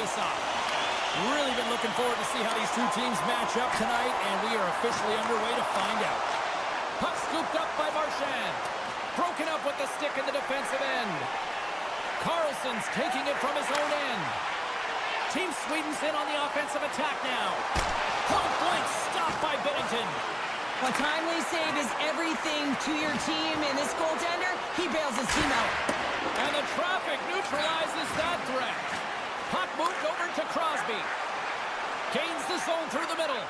face-off. Really been looking forward to see how these two teams match up tonight, and we are officially underway to find out. Puck scooped up by Marchand. Broken up with the stick in the defensive end. Karlsson's taking it from his own end. Team Sweden's in on the offensive attack now. Point blank stopped by Binnington. A timely save is everything to your team, and this goaltender, he bails his team out. And the traffic neutralizes that threat. Puck moved over to Crosby. Gains the zone through the middle.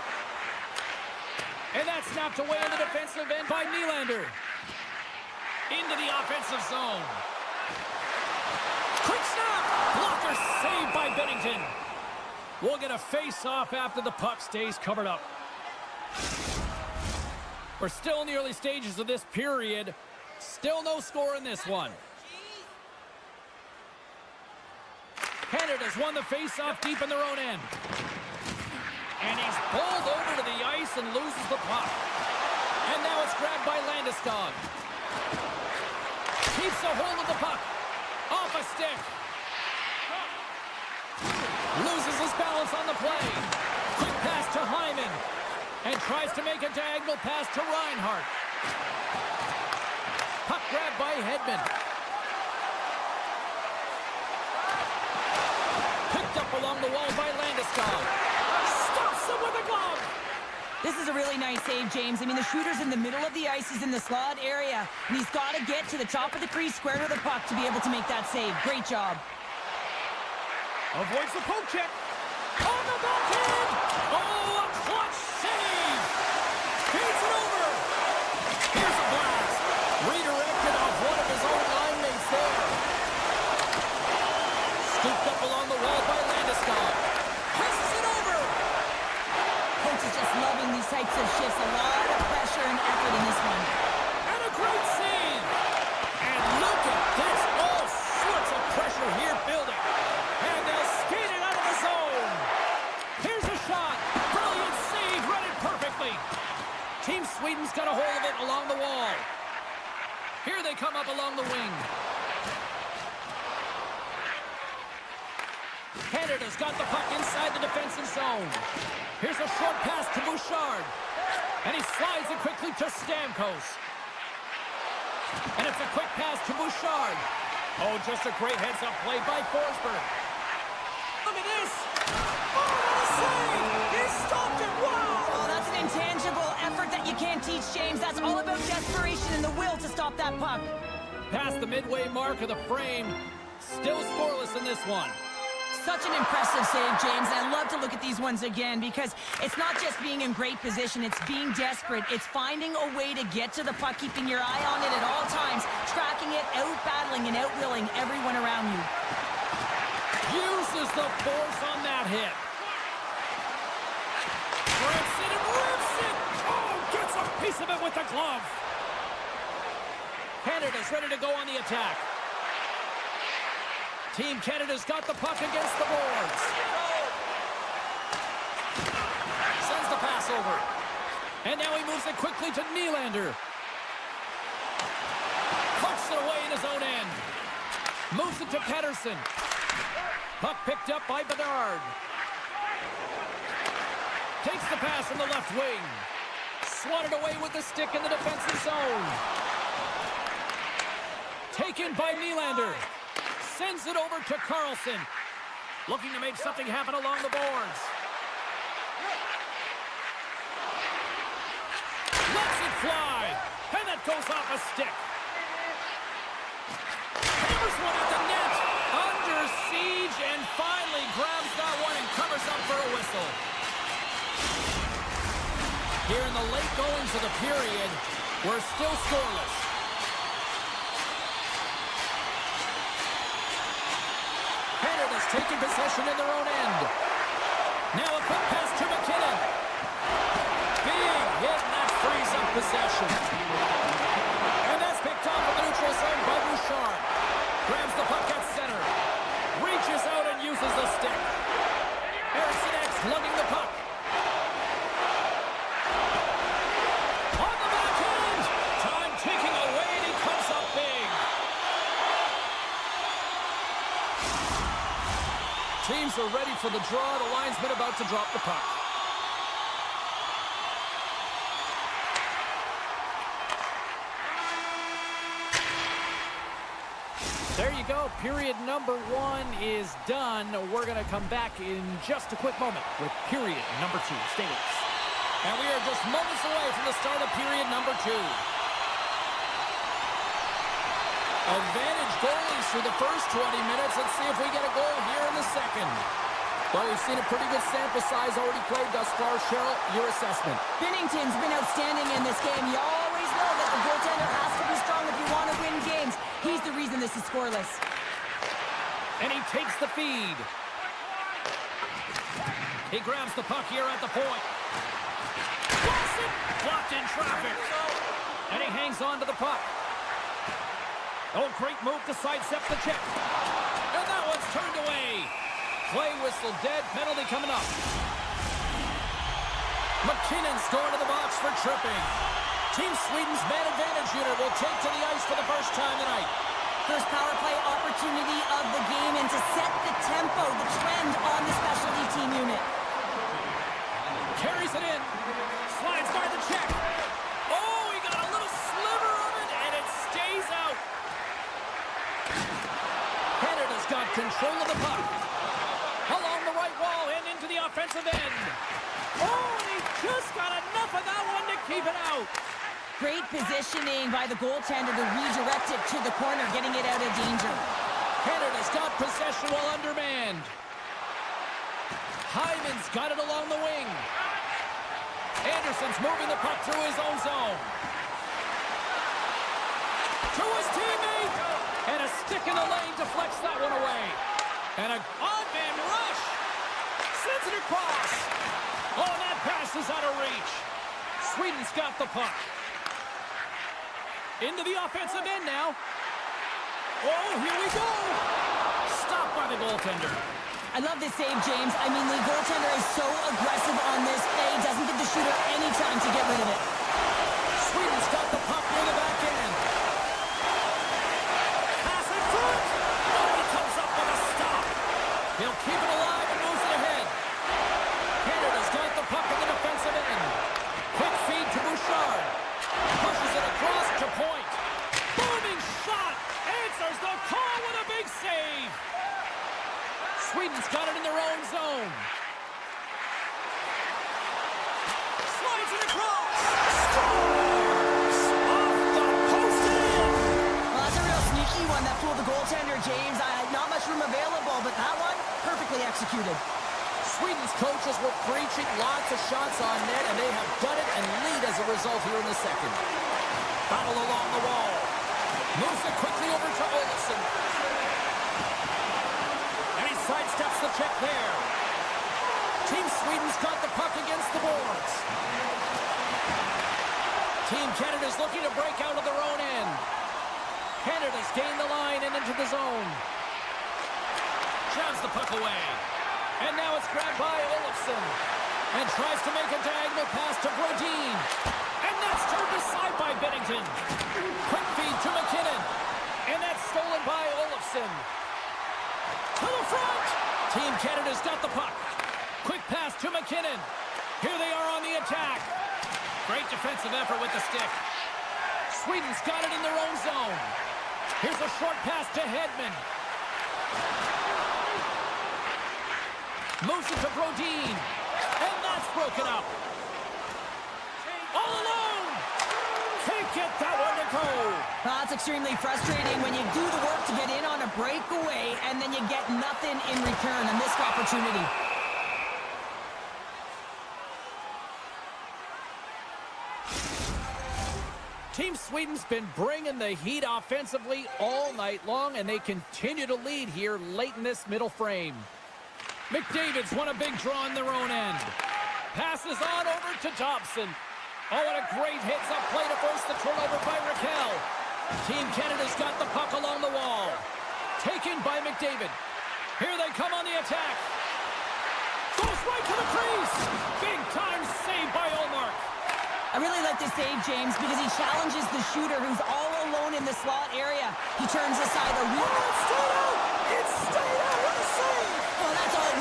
And that's snapped away in the defensive end by Nylander. Into the offensive zone. Quick snap! Blocker saved by Binnington. We'll get a face-off after the puck stays covered up. We're still in the early stages of this period. Still no score in this one. Canada's won the face-off deep in their own end. And he's pulled over to the ice and loses the puck. And now it's grabbed by Landeskog. Keeps a hold of the puck. Off a stick. Loses his balance on the play. Quick pass to Hyman. And tries to make a diagonal pass to Reinhart. Puck grabbed by Hedman. Picked up along the wall by Landeskog. Stops him with a glove. This is a really nice save, James. I mean, the shooter's in the middle of the ice. He's in the slot area. And he's got to get to the top of the crease, square to the puck, to be able to make that save. Great job. Avoids the poke check. On the backhand. Oh, a clutch save. Feeds it over. Here's a blast. Redirected off one of his own line mates there. Scooped up along the wall by Landeskog. Passes it over. Coach is just loving these types of shifts. A lot of pressure and effort in this one. And a great save. And look at this. All sorts of pressure here building. And they'll skate it out of the zone. Here's a shot. Brilliant save. Read it perfectly. Team Sweden's got a hold of it along the wall. Here they come up along the wing. Canada's got the puck inside the defensive zone. Here's a short pass to Bouchard. And he slides it quickly to Stamkos. And it's a quick pass to Bouchard. Oh, just a great heads-up play by Forsberg. Look at this. Oh, what a save. He stopped it. Wow. Oh, that's an intangible effort that you can't teach, James. That's all about desperation and the will to stop that puck. Past the midway mark of the frame. Still scoreless in this one. Such an impressive save, James. I love to look at these ones again because it's not just being in great position. It's being desperate. It's finding a way to get to the puck, keeping your eye on it at all times, tracking it, out-battling and out-willing everyone around you. Uses the force on that hit. Rips it and rips it. Oh, gets a piece of it with the glove. Canada's ready to go on the attack. Team Canada's got the puck against the boards. Sends the pass over. And now he moves it quickly to Nylander. Pucks it away in his own end. Moves it to Pettersson. Puck picked up by Bedard. Takes the pass from the left wing. Swatted away with the stick in the defensive zone. Taken by Nylander. Sends it over to Karlsson. Looking to make something happen along the boards. Lets it fly. And that goes off a stick. Hammers one at the net. Under siege and finally grabs that one and covers up for a whistle. Here in the late goings of the period, we're still scoreless. Canada's taking possession in their own end. Now a quick pass to McKinnon. Big hit, and that frees up possession. And that's picked off in the neutral zone by Bouchard. Grabs the puck at center. Reaches out and uses the stick. Eriksson X lugging the puck. On the backhand. Time ticking away, and he comes up big. Team Teams are ready for the draw. The linesman about to drop the puck. There you go. Period number 1 is done. We're going to come back in just a quick moment with period number 2. Stay with us. And we are just moments away from the start of period number 2. Advantage goalies through the first 20 minutes. Let's see if we get a goal here in the second. Well, we've seen a pretty good sample size already played thus far. Cheryl, your assessment. Binnington's been outstanding in this game. You always know that the goaltender has to be strong if you want to win games. He's the reason this is scoreless. And he takes the feed. He grabs the puck here at the point. Karson blocked in traffic. And he hangs on to the puck. Oh, great move to sidestep the check. And that one's turned away. Play whistle dead. Penalty coming up. McKinnon scored to the box for tripping. Team Sweden's man advantage unit will take to the ice for the first time tonight. First power play opportunity of the game, and to set the tempo, the trend on the specialty team unit. Carries it in. Slides by the check. Oh, he got a little sliver of it, and it stays out. Canada's got control of the puck. Along the right wall and into the offensive end. Oh, and he just got enough of that one to keep it out. Great positioning by the goaltender to redirect it to the corner, getting it out of danger. Canada's got possession while undermanned. Hyman's got it along the wing. Anderson's moving the puck through his own zone. To his teammate. And a stick in the lane deflects that one away. And a on-man rush. Sends it across. Oh, and that pass is out of reach. Sweden's got the puck. Into the offensive end now. Oh, here we go. Stopped by the goaltender. I love this save, James. I mean, the goaltender is so aggressive on this play. Doesn't give the shooter any time to get rid of it. Sweden's got the puck near the back end. Pass in front. Oh, he comes up with a stop. He'll keep it alive and moves it ahead. Canada's got the puck in the defensive end. Quick feed to Bouchard. Pushes it across to point. Booming shot. Answers the call with a big save. Sweden's got it in their own zone. Slides it across. Scores! Off the post and in. Well, that's a real sneaky one that fooled the goaltender, James. Not much room available, but that one, perfectly executed. Sweden's coaches were preaching lots of shots on net, and they have done it and lead as a result here in the second. Battle along the wall. Moves it quickly over to Olofsson. And he sidesteps the check there. Team Sweden's got the puck against the boards. Team Canada's looking to break out of their own end. Canada's gained the line and into the zone. Jabs the puck away. And now it's grabbed by Olofsson. And tries to make a diagonal pass to Brodin. And that's turned aside by Binnington. Quick feed to McKinnon. And that's stolen by Olofsson. To the front. Team Canada's got the puck. Quick pass to McKinnon. Here they are on the attack. Great defensive effort with the stick. Sweden's got it in their own zone. Here's a short pass to Hedman. Moves it to Brodin. And that's broken up. All alone. Can't get that one to go. Well, that's extremely frustrating when you do the work to get in on a breakaway and then you get nothing in return. A missed opportunity. Team Sweden's been bringing the heat offensively all night long, and they continue to lead here late in this middle frame. McDavid's won a big draw on their own end. Passes on over to Dobson. Oh, and a great hits-up play to force the turnover by Raquel. Team Canada's got the puck along the wall. Taken by McDavid. Here they come on the attack. Goes right to the crease. Big-time save by Ullmark. I really like this save, James, because he challenges the shooter who's all alone in the slot area. He turns aside a real... Oh, it stayed out! It stayed out! What a save! Oh, that's all it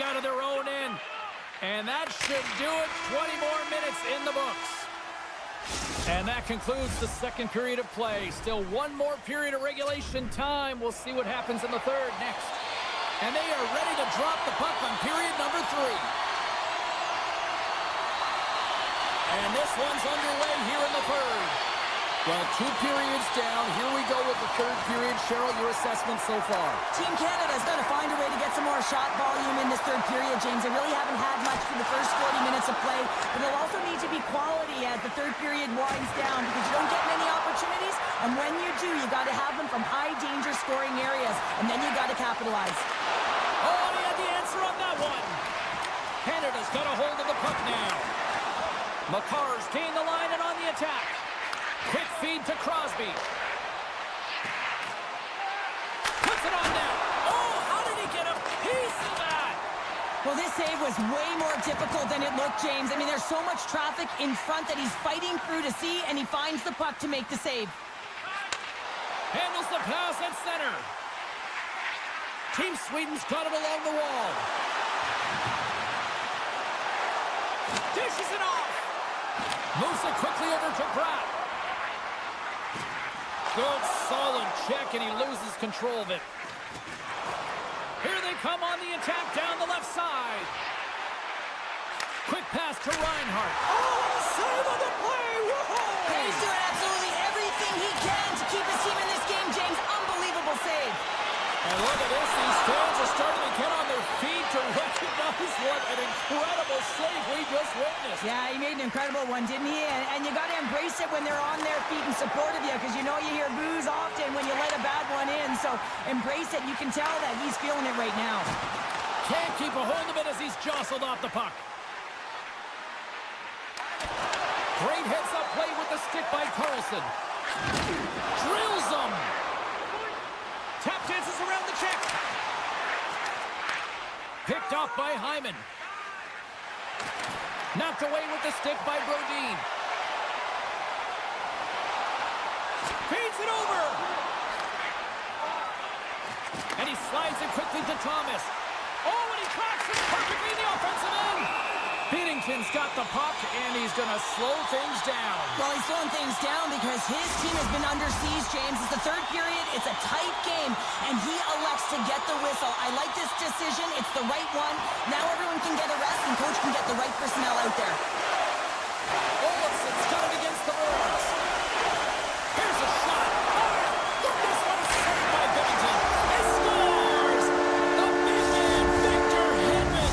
out of their own end. And that should do it. 20 more minutes in the books. And that concludes the second period of play. Still one more period of regulation time. We'll see what happens in the third next. And they are ready to drop the puck on period number 3. And this one's underway here in the third. Well, 2 periods down. Here we go with the third period. Cheryl, your assessment so far? Team Canada's got to find a way to get some more shot volume in this third period, James. They really haven't had much for the first 40 minutes of play, but they'll also need to be quality as the third period winds down because you don't get many opportunities, and when you do, you got to have them from high-danger scoring areas, and then you got to capitalize. Oh, and he had the answer on that one. Canada's got a hold of the puck now. McCarr's gained the line and on the attack. Quick feed to Crosby. Puts it on now. Oh, how did he get a piece of that? Well, this save was way more difficult than it looked, James. I mean, there's so much traffic in front that he's fighting through to see, and he finds the puck to make the save. Handles the pass at center. Team Sweden's got it along the wall. Dishes it off. Moves it quickly over to Pratt. Good, solid check, and he loses control of it. Here they come on the attack down the left side. Quick pass to Reinhart. Oh, save on the play! Whoa! And he's doing absolutely everything he can to keep his team in this game, James. Unbelievable save. And look at this. These fans are starting to get on their feet to recognize what an incredible save we just witnessed. Yeah, he made an incredible one, didn't he? And you got to embrace it when they're on their feet in support of you, because you know you hear boos often when you let a bad one in. So embrace it. You can tell that he's feeling it right now. Can't keep a hold of it as he's jostled off the puck. Great heads-up play with the stick by Karson. Drills him. Tap dances around the check. Picked off by Hyman. Knocked away with the stick by Brodin. Feeds it over. And he slides it quickly to Thomas. Oh, and he cracks it perfectly in the offensive end. Binnington's got the puck, and he's going to slow things down. Well, he's slowing things down because his team has been under siege, James. It's the third period. It's a tight game, and he elects to get the whistle. I like this decision. It's the right one. Now everyone can get a rest, and coach can get the right personnel out there. Olafson's got it against the boards. Here's a shot. Oh, this one's saved by Binnington. He scores! The big man, Victor Hedman.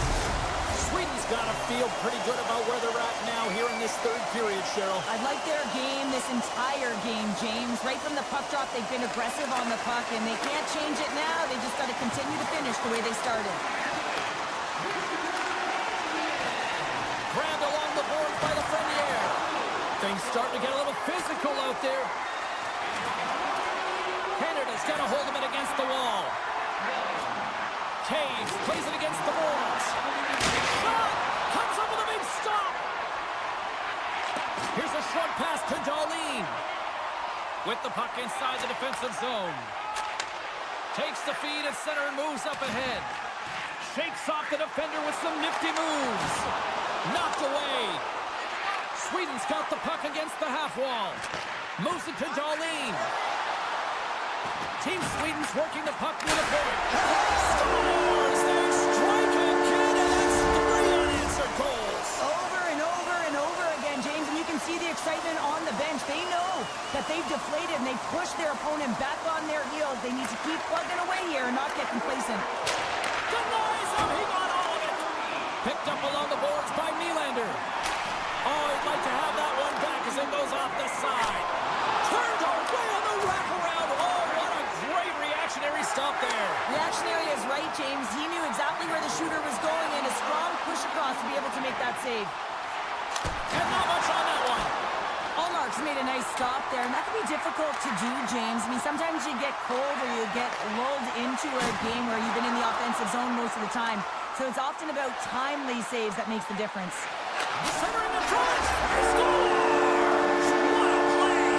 Sweden's got to feel pretty good about where they're at now here in this third period, Cheryl. I like their game this entire game, James. Right from the puck drop, they've been aggressive on the puck, and they can't change it now. They just got to continue to finish the way they started. Grabbed along the boards by Lafreniere. Things starting to get a little physical out there. Canada's got a hold of it against the wall. Taves plays it against the boards. Shot! Comes up with a big stop. Here's a short pass to Dahlin. With the puck inside the defensive zone. Takes the feed at center and moves up ahead. Shakes off the defender with some nifty moves. Knocked away. Sweden's got the puck against the half wall. Moves it to Dahlin. Team Sweden's working the puck near the point. Scores! They strike again, and it's 3 unanswered goals. Over and over and over again, James, and you can see the excitement on the bench. They know that they've deflated, and they push their opponent back on their heels. They need to keep plugging away here and not get complacent. Denies him. He got all of it. Picked up along the boards by Nylander. Oh, he'd like to have that one back as it goes off the side. Turned away on the wraparound. Oh, what a great reactionary stop there. Reactionary is right, James. He knew exactly where the shooter was going, and a strong push across to be able to make that save. And not much on that one. Allmark's made a nice stop there, and that can be difficult to do, James. I mean, sometimes you get cold or you get lulled into a game where you've been in the offensive zone most of the time. So it's often about timely saves that makes the difference. Centering the front. He scores! What a play!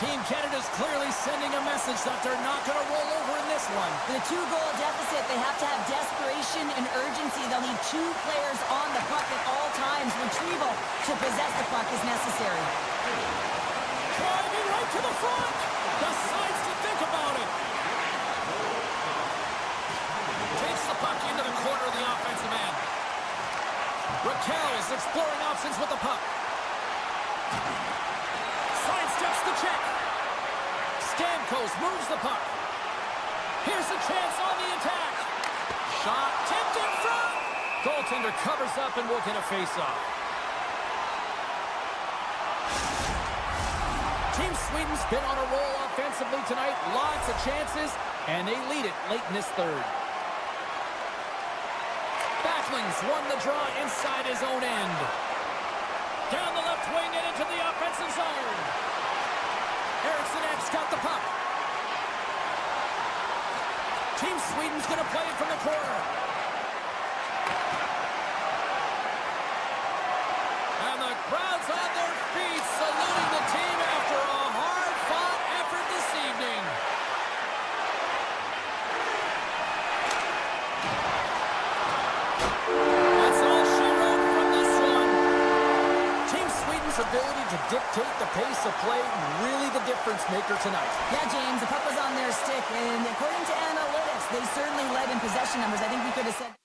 Team Canada's clearly sending a message that they're not going to roll over in this one. With a 2-goal deficit, they have to have desperation and urgency. They'll need 2 players on the puck at all times. Retrieval to possess the puck is necessary. Driving right to the front. Decides to think about it. Takes the puck into the corner of the offensive end. Raquel's exploring options with the puck. Sidesteps the check. Stamkos moves the puck. Here's a chance on the attack. Shot tipped in front. Goaltender covers up and will get a face-off. Team Sweden's been on a roll offensively tonight. Lots of chances, and they lead it late in this third. Backlund's won the draw inside his own end. Down the left wing and into the offensive zone. Eriksson's got the puck. Team Sweden's going to play it from the corner. And the crowd's on their feet, saluting the team after a hard-fought effort this evening. That's all she wrote from this one. Team Sweden's ability to dictate the pace of play, really the difference maker tonight. Yeah, James, the puck was on their stick, and according to analytics, they certainly led in possession numbers. I think we could have said...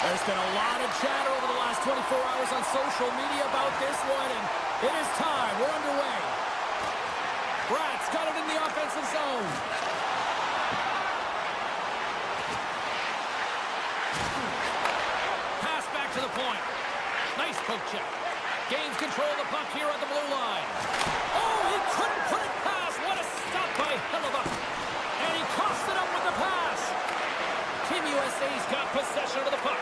There's been a lot of chatter over the last 24 hours on social media about this one, and it is time. We're underway. Brat's got it in the offensive zone. Pass back to the point. Nice poke check. Gains control of the puck here on the blue line. Oh, he couldn't put it past. What a stop by Hellebuck. And he crossed it up with the pass. Team USA's got possession of the puck.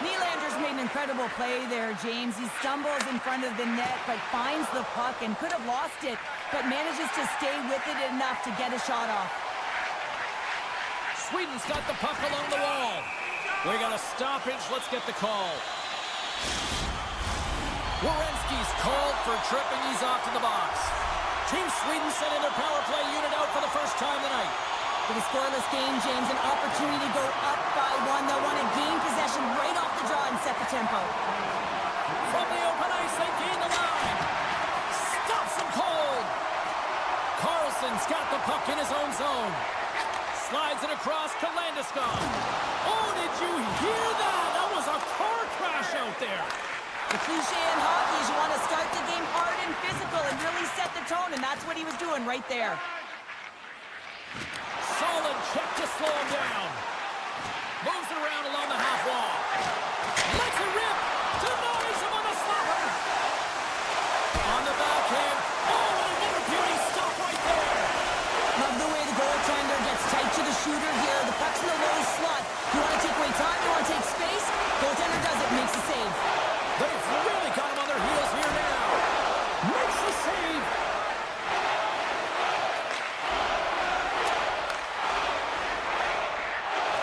Nylander's made an incredible play there, James. He stumbles in front of the net, but finds the puck and could have lost it, but manages to stay with it enough to get a shot off. Sweden's got the puck along the wall. We got a stoppage. Let's get the call. Werenski's called for tripping. He's off to the box. Team Sweden sending their power play unit out for the first time tonight. With a scoreless game, James, an opportunity to go up by one. They'll want to gain possession right off the draw and set the tempo. From the open ice, they gain the line. Stops them cold. Karlsson's got the puck in his own zone. Slides it across to Landeskog. Oh, did you hear that? That was a car crash out there. The cliche in hockey is you want to start the game hard and physical and really set the tone, and that's what he was doing right there. Solid check to slow him down. Moves it around along the half wall. Lets it rip. Denies him on the slapper. On the backhand. Oh, what another beauty stop right there. Love the way the goaltender gets tight to the shooter here. The puck's in the low slot. You want to take away time, you want to take space. Goaltender does it, makes the save. They've really got him on their heels here now. Makes the save.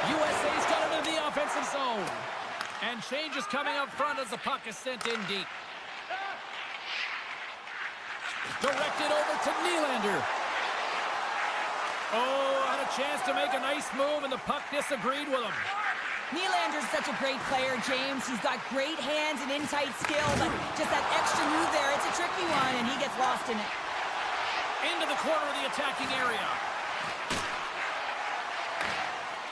USA's got it in the offensive zone. And change is coming up front as the puck is sent in deep. Directed over to Nylander. Oh, had a chance to make a nice move, and the puck disagreed with him. Nylander's such a great player, James. He's got great hands and in-tight skill, but just that extra move there, it's a tricky one, and he gets lost in it. Into the corner of the attacking area.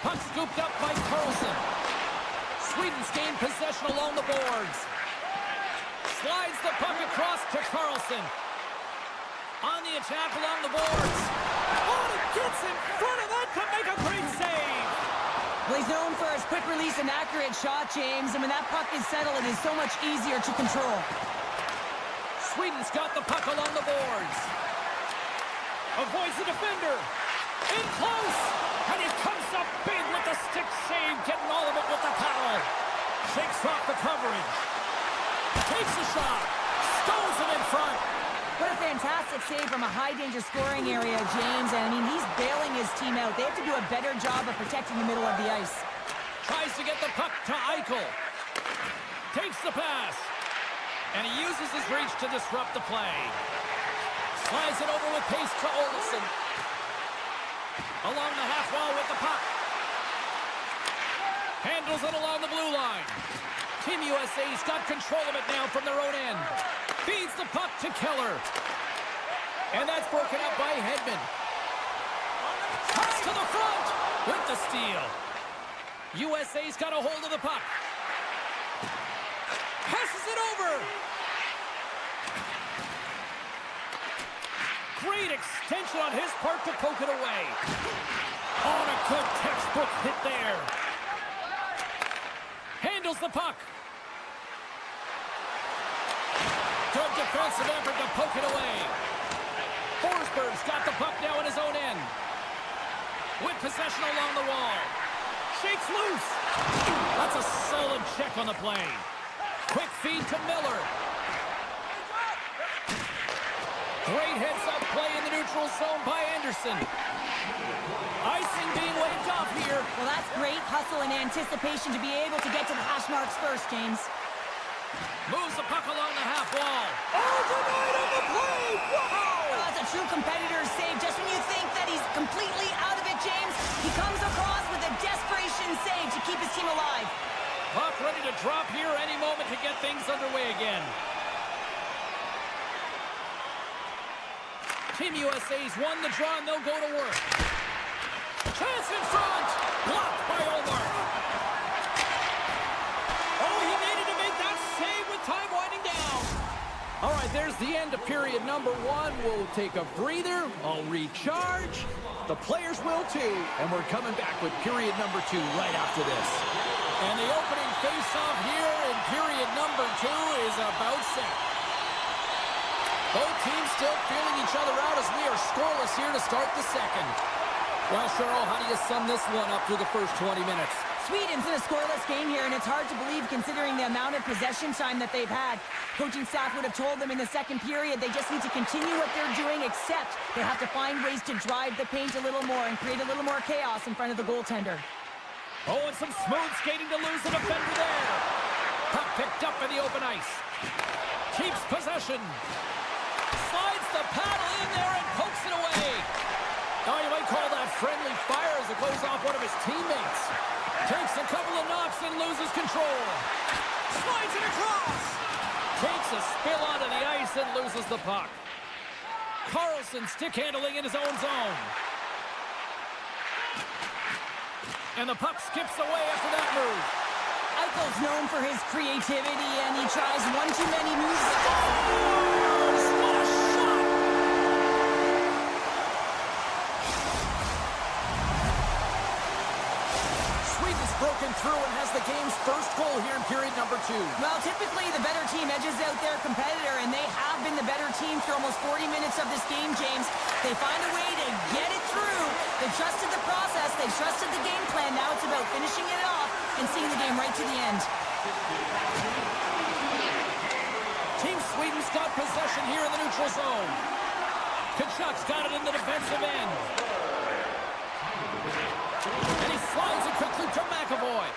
Puck scooped up by Karson. Sweden's gained possession along the boards. Slides the puck across to Karson. On the attack along the boards. Oh, he gets in front of that to make a great save. Well, he's known for his quick release and accurate shot, James, and when that puck is settled, it is so much easier to control. Sweden's got the puck along the boards. Avoids the defender. In close. And he comes up big with the stick save, getting all of it with the paddle. Shakes off the coverage. Takes a shot. Stones it in front. What a fantastic save from a high-danger scoring area, James. And, I mean, he's bailing his team out. They have to do a better job of protecting the middle of the ice. Tries to get the puck to Eichel. Takes the pass. And he uses his reach to disrupt the play. Slides it over with pace to Olsen. Along the half wall with the puck. Handles it along the blue line. Team USA's got control of it now from their own end. Feeds the puck to Keller. And that's broken up by Hedman. Cuts to the front with the steal. USA's got a hold of the puck. Passes it over. Great extension on his part to poke it away. On a good textbook hit there. Handles the puck. Good defensive effort to poke it away. Forsberg's got the puck now in his own end. With possession along the wall. Shakes loose. That's a solid check on the play. Quick feed to Miller. Great heads-up play in the neutral zone by Anderson. Icing being waved off here. Well, that's great hustle and anticipation to be able to get to the hash marks first, James. Moves the puck along the half wall. Oh, denied on the play! Wow! Well, that's a true competitor's save. Just when you think that he's completely out of it, James, he comes across with a desperation save to keep his team alive. Puck ready to drop here any moment to get things underway again. Team USA's won the draw and they'll go to work. Chance in front! Blocked by Olmark. there's the end of period number 1. We'll take a breather. I'll recharge. The players will too. And we're coming back with period number 2 right after this. And the opening face-off here in period number 2 is about set. Both teams still feeling each other out as we are scoreless here to start the second. Well, Cheryl, how do you sum this one up through the first 20 minutes? Sweden's in a scoreless game here, and it's hard to believe considering the amount of possession time that they've had. Coaching staff would have told them in the second period they just need to continue what they're doing, except they have to find ways to drive the paint a little more and create a little more chaos in front of the goaltender. Oh, and some smooth skating to lose the defender there. Puck picked up in the open ice. Keeps possession. Slides the paddle in there and pokes it away. Oh, you might call that friendly fire as it goes off one of his teammates. Takes a couple of knocks and loses control. Slides it across. Takes a spill onto the ice and loses the puck. Karson stick handling in his own zone. And the puck skips away after that move. Eichel's known for his creativity, and he tries one too many moves. Scores! What a shot! Sweden's broken through and has the game's first goal here in period number 2. Well, typically the better team edges out their competitor, and they have been the better team for almost 40 minutes of this game, James. They find a way to get it through. They've trusted the process. They've trusted the game plan. Now it's about finishing it off and seeing the game right to the end. Team Sweden's got possession here in the neutral zone. Kachuk's got it in the defensive end. And he slides it quickly to McAvoy.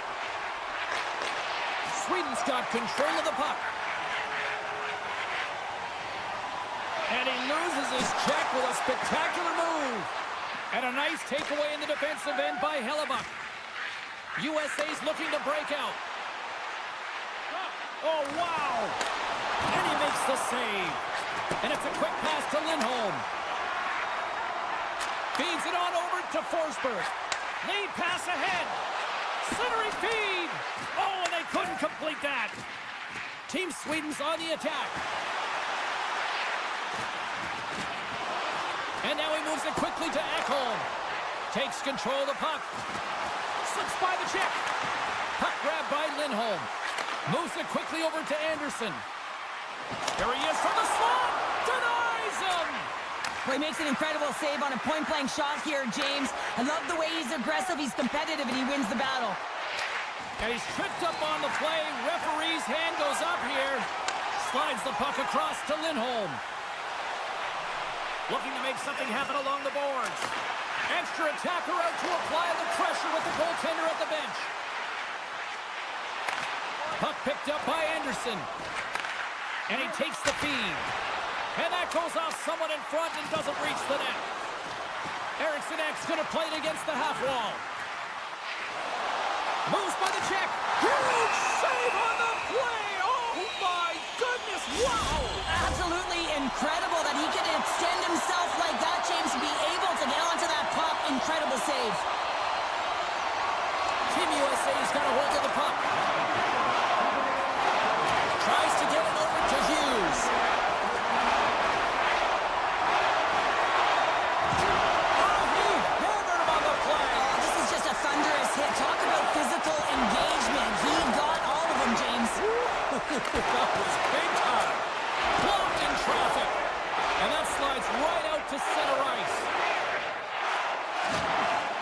Sweden's got control of the puck. And he loses his check with a spectacular move. And a nice takeaway in the defensive end by Hellebuck. USA's looking to break out. Oh, wow! And he makes the save. And it's a quick pass to Lindholm. Feeds it on over to Forsberg. Lead pass ahead. Centering feed. Oh, and they couldn't complete that. Team Sweden's on the attack. And now he moves it quickly to Ekholm. Takes control of the puck. Slips by the check. Puck grabbed by Lindholm. Moves it quickly over to Anderson. Here he is from the slot. Denies him. Well, he makes an incredible save on a point-blank shot here, James. I love the way he's aggressive, he's competitive, and he wins the battle. And he's tripped up on the play. Referee's hand goes up here. Slides the puck across to Lindholm. Looking to make something happen along the boards. Extra attacker out to apply the pressure with the goaltender at the bench. Puck picked up by Anderson. And he takes the feed. And that goes off someone in front and doesn't reach the net. Eriksson Ek's going to play it against the half wall. Moves by the check. Huge save on the play. Oh my goodness. Wow. Absolutely incredible that he could extend himself like that, James, to be able to get onto that puck. Incredible save. Team USA's got a hold of the puck. Tries to get it over to Hughes. Oh, he hammered him on the play. Oh, this is just a thunderous hit. Talk about physical engagement. He got all of them, James. That was big time. Blocked in traffic. And that slides right out to center ice.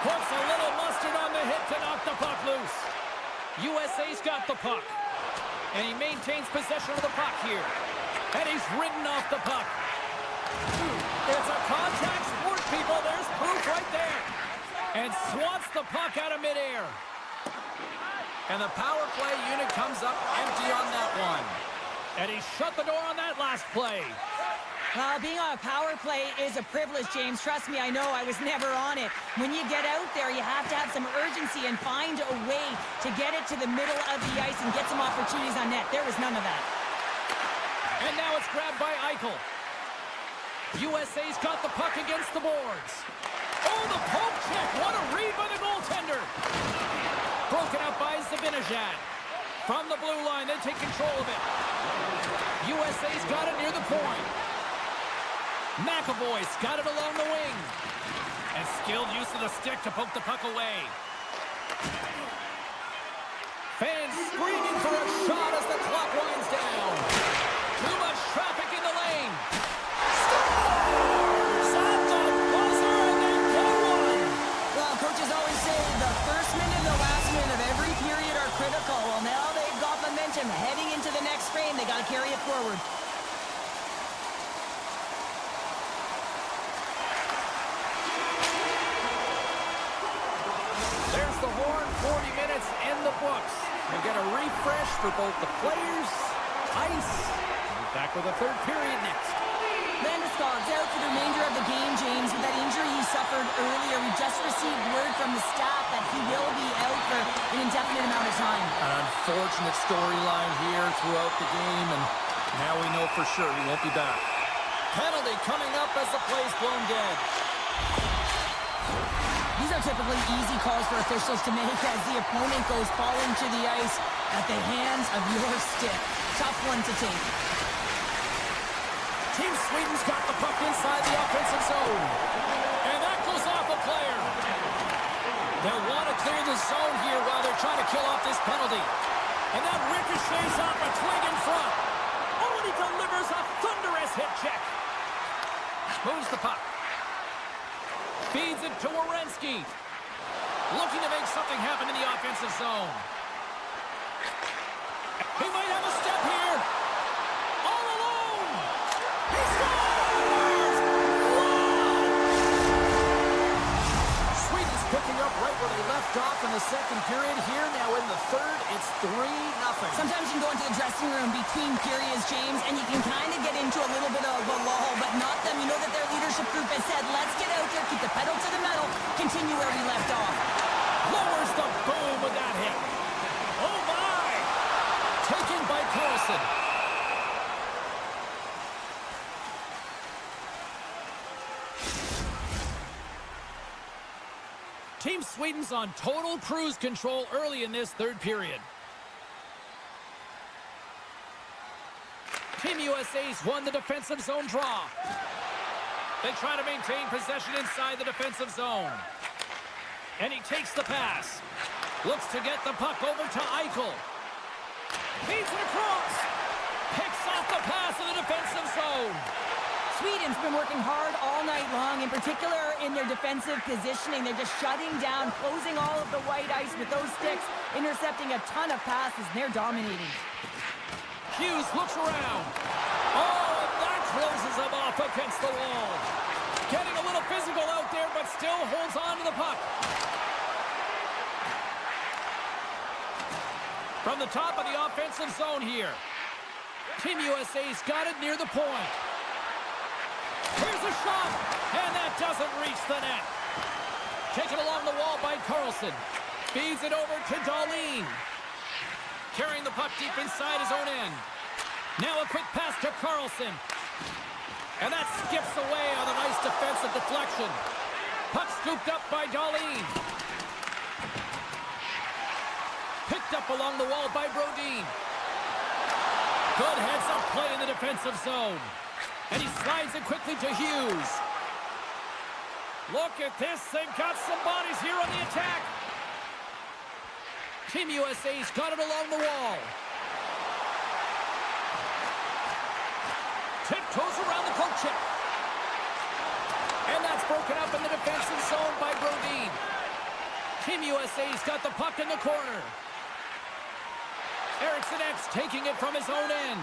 Puts a little mustard on the hit to knock the puck loose. USA's got the puck. And he maintains possession of the puck here. And he's ridden off the puck. It's a contact sport, people. There's proof right there. And swats the puck out of midair. And the power play unit comes up empty on that one. And he shut the door on that last play. Being on a power play is a privilege, James. Trust me, I know. I was never on it. When you get out there, you have to have some urgency and find a way to get it to the middle of the ice and get some opportunities on net. There was none of that. And now it's grabbed by Eichel. USA's got the puck against the boards. Oh, the poke check. What a read by the goaltender. Broken up by Zibanejad. From the blue line, they take control of it. USA's got it near the point. McAvoy's got it along the wing. And skilled use of the stick to poke the puck away. Fans screaming for a shot as the clock winds down. Too much traffic in the lane. Scores! At the buzzer, and they get one. Well, coaches always say the first minute and the last minute of every period are critical. Well, now they've got momentum heading into the next frame. They got to carry it forward. There's the horn. 40 minutes in the books. We'll get a refresh for both the players, ice. We'll be back with a third period next. Landeskog's out for the remainder of the game, James. With that injury he suffered earlier, we just received word from the staff that he will be out for an indefinite amount of time. An unfortunate storyline here throughout the game, and now we know for sure he won't be back. Penalty coming up as the play's blown dead. These are typically easy calls for officials to make as the opponent goes falling to the ice at the hands of your stick. Tough one to take. Team Sweden's got the puck inside the offensive zone. And that goes off a player. They'll want to clear the zone here while they're trying to kill off this penalty. And that ricochets off a twig in front. Oh, and he delivers a thunderous hit check. Moves the puck. Feeds it to Werenski. Looking to make something happen in the offensive zone. He might have a step here. All alone. He scores! Wow! Sweden's picking up right where they left off in the second period. Here now in the third, it's 3-0. Sometimes you can go into the dressing room between periods, James, and you can kind of get into a little bit of a lull, but not them. You know that their leadership group has said, let's get out there, keep the pedal to the metal, continue where we left off. Lowers the boom with that hit. Oh, my! Taken by Karson. Team Sweden's on total cruise control early in this third period. Team USA's won the defensive zone draw. They try to maintain possession inside the defensive zone. And he takes the pass. Looks to get the puck over to Eichel. Feeds it across. Picks off the pass in the defensive zone. Sweden's been working hard all night long, in particular in their defensive positioning. They're just shutting down, closing all of the white ice with those sticks, intercepting a ton of passes, and they're dominating. Hughes looks around. Oh, and that closes him off against the wall. Getting a little physical out there, but still holds on to the puck. From the top of the offensive zone here. Team USA's got it near the point. Here's a shot, and that doesn't reach the net. Taken along the wall by Karson. Feeds it over to Dahlin. Carrying the puck deep inside his own end. Now a quick pass to Karson. And that skips away on a nice defensive deflection. Puck scooped up by Dahlin. Picked up along the wall by Brodin. Good heads-up play in the defensive zone. And he slides it quickly to Hughes. Look at this. They've got some bodies here on the attack. Team USA's got it along the wall. Tiptoes around the poke check. And that's broken up in the defensive zone by Brodin. Team USA's got the puck in the corner. Eriksson X taking it from his own end.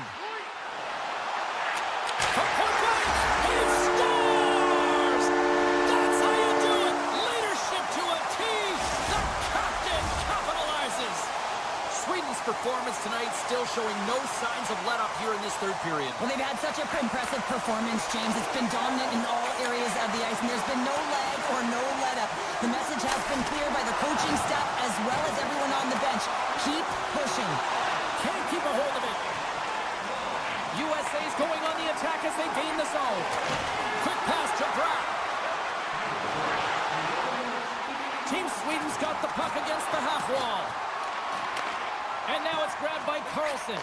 He scores! That's how you do it! Leadership to a T! The captain capitalizes! Sweden's performance tonight still showing no signs of let-up here in this third period. Well, they've had such a impressive performance, James. It's been dominant in all areas of the ice, and there's been no lag or no let-up. The message has been clear by the coaching staff as well as everyone on the bench. Keep pushing. Can't keep a hold of it. USA's going on the attack as they gain the zone. Quick pass to Bratt. Team Sweden's got the puck against the half wall. And now it's grabbed by Karson.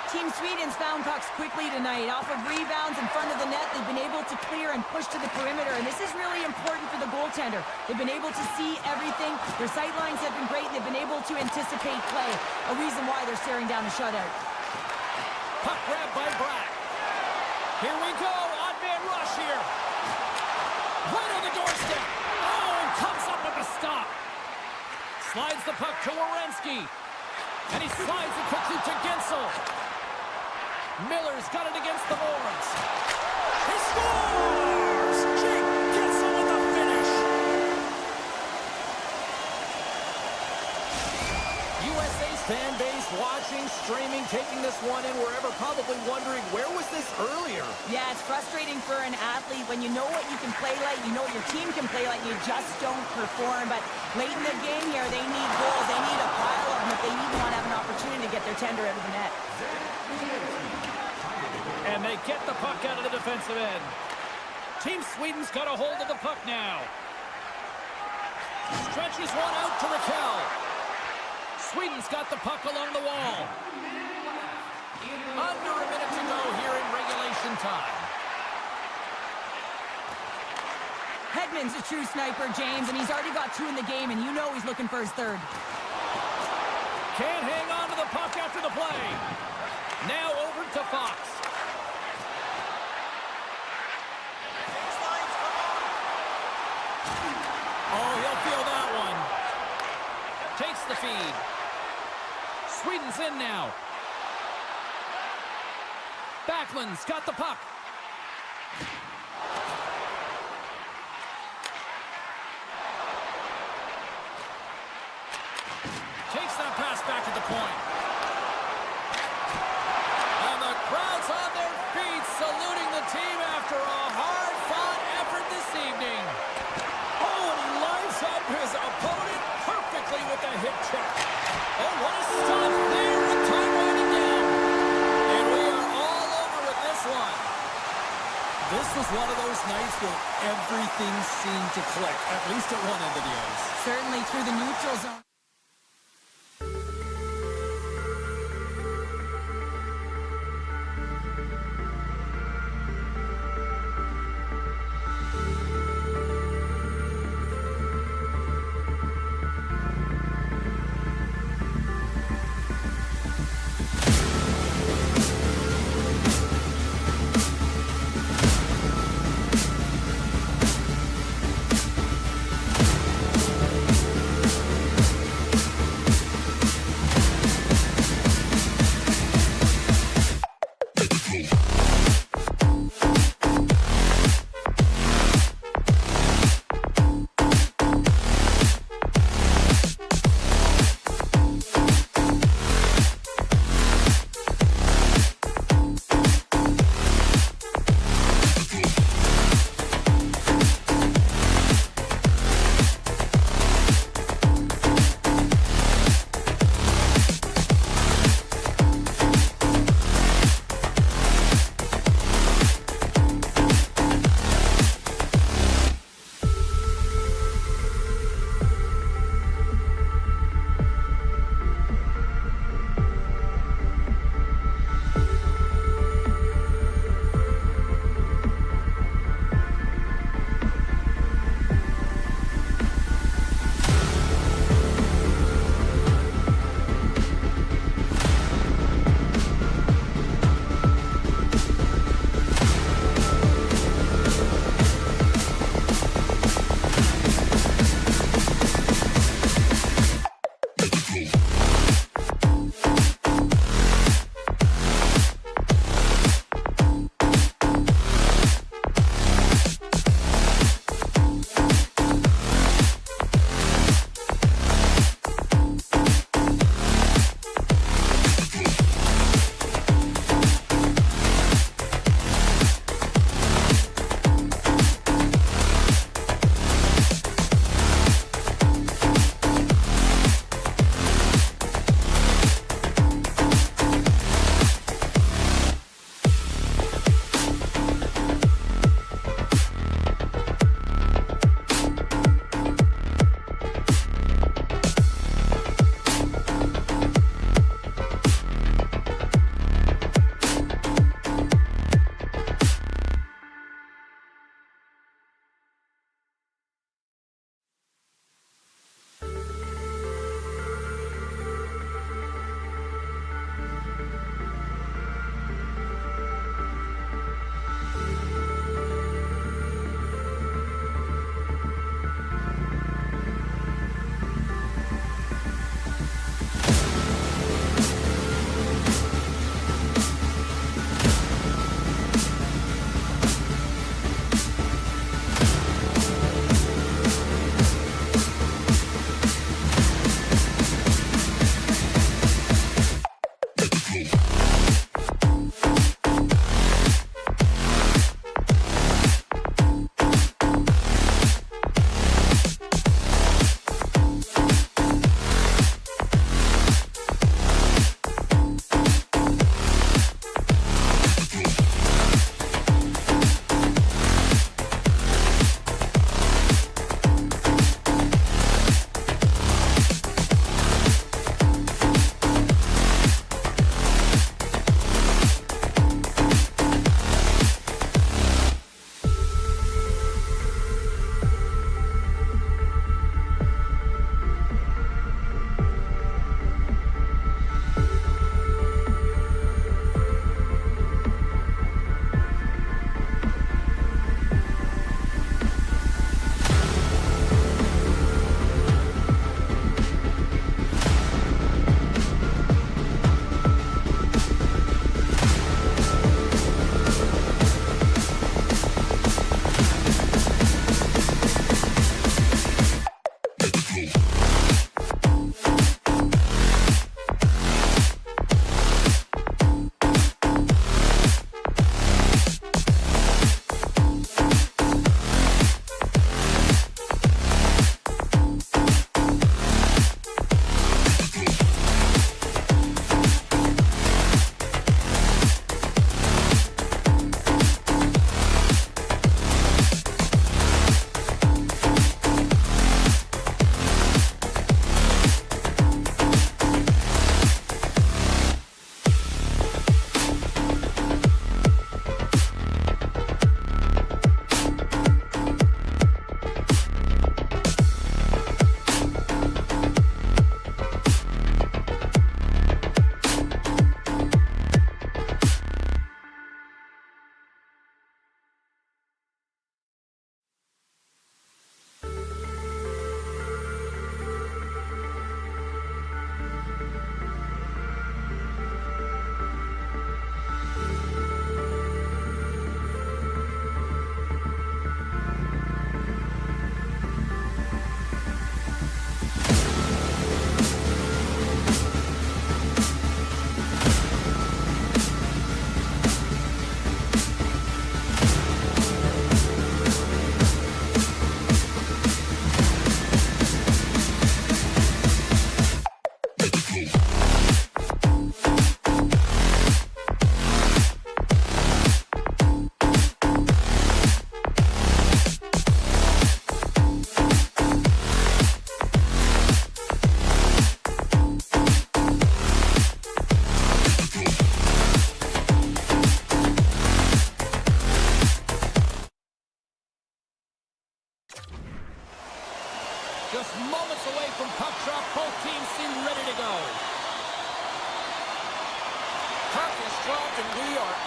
Team Sweden's found pucks quickly tonight. Off of rebounds in front of the net, they've been able to clear and push to the perimeter, and this is really important for the goaltender. They've been able to see everything. Their sight lines have been great, and they've been able to anticipate play, a reason why they're staring down a shutout. Puck grab by Brack. Here we go. Odd man rush here. Right on the doorstep. Oh, and comes up with a stop. Slides the puck to Werenski. And he slides it quickly to Gensel. Miller's got it against the boards. He scores! Jake Gensel with the finish. USA's fan base watching, streaming, taking this one in wherever, probably wondering, where was this earlier? Yeah, it's frustrating for an athlete when you know what you can play like, you know what your team can play like, you just don't perform. But late in the game here, they need goals. They need a pile of them if they even want to have an opportunity to get their tender out of the net. And they get the puck out of the defensive end. Team Sweden's got a hold of the puck now. Stretches one out to Raquel. Sweden's got the puck along the wall. Under a minute to go here in regulation time. Hedman's a true sniper, James, and he's already got 2 in the game, and you know he's looking for his 3rd. Can't hang on to the puck after the play. Now over to Fox. Oh, he'll feel that one. Takes the feed. Sweden's in now. Backlund's got the puck. Takes that pass back at the point. And the crowd's on their feet saluting the team after a hard-fought effort this evening. Oh, and he lines up his opponent perfectly with a hip check. Oh, what a stop there with time winding down. And we are all over with this one. This was one of those nights where everything seemed to click, at least at one end of the ice. Certainly through the neutral zone.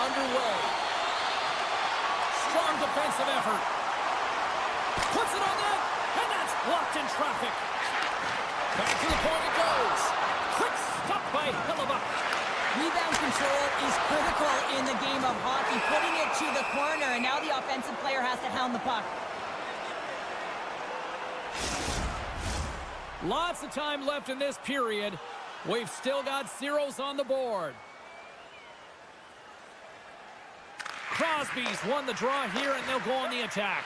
underway. Strong defensive effort. Puts it on net, and that's blocked in traffic. Back to the point it goes. Quick stop by Hellebuck. Rebound control is critical in the game of hockey, putting it to the corner, and now the offensive player has to hound the puck. Lots of time left in this period. We've still got zeros on the board. Crosby's won the draw here, and they'll go on the attack.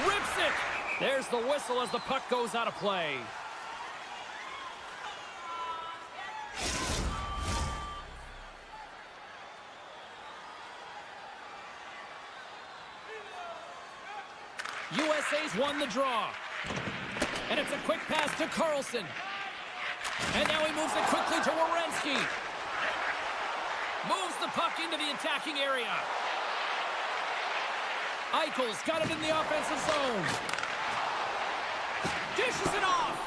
Rips it! There's the whistle as the puck goes out of play. USA's won the draw. And it's a quick pass to Karson. And now he moves it quickly to Werenski. Moves the puck into the attacking area. Eichel's got it in the offensive zone. Dishes it off.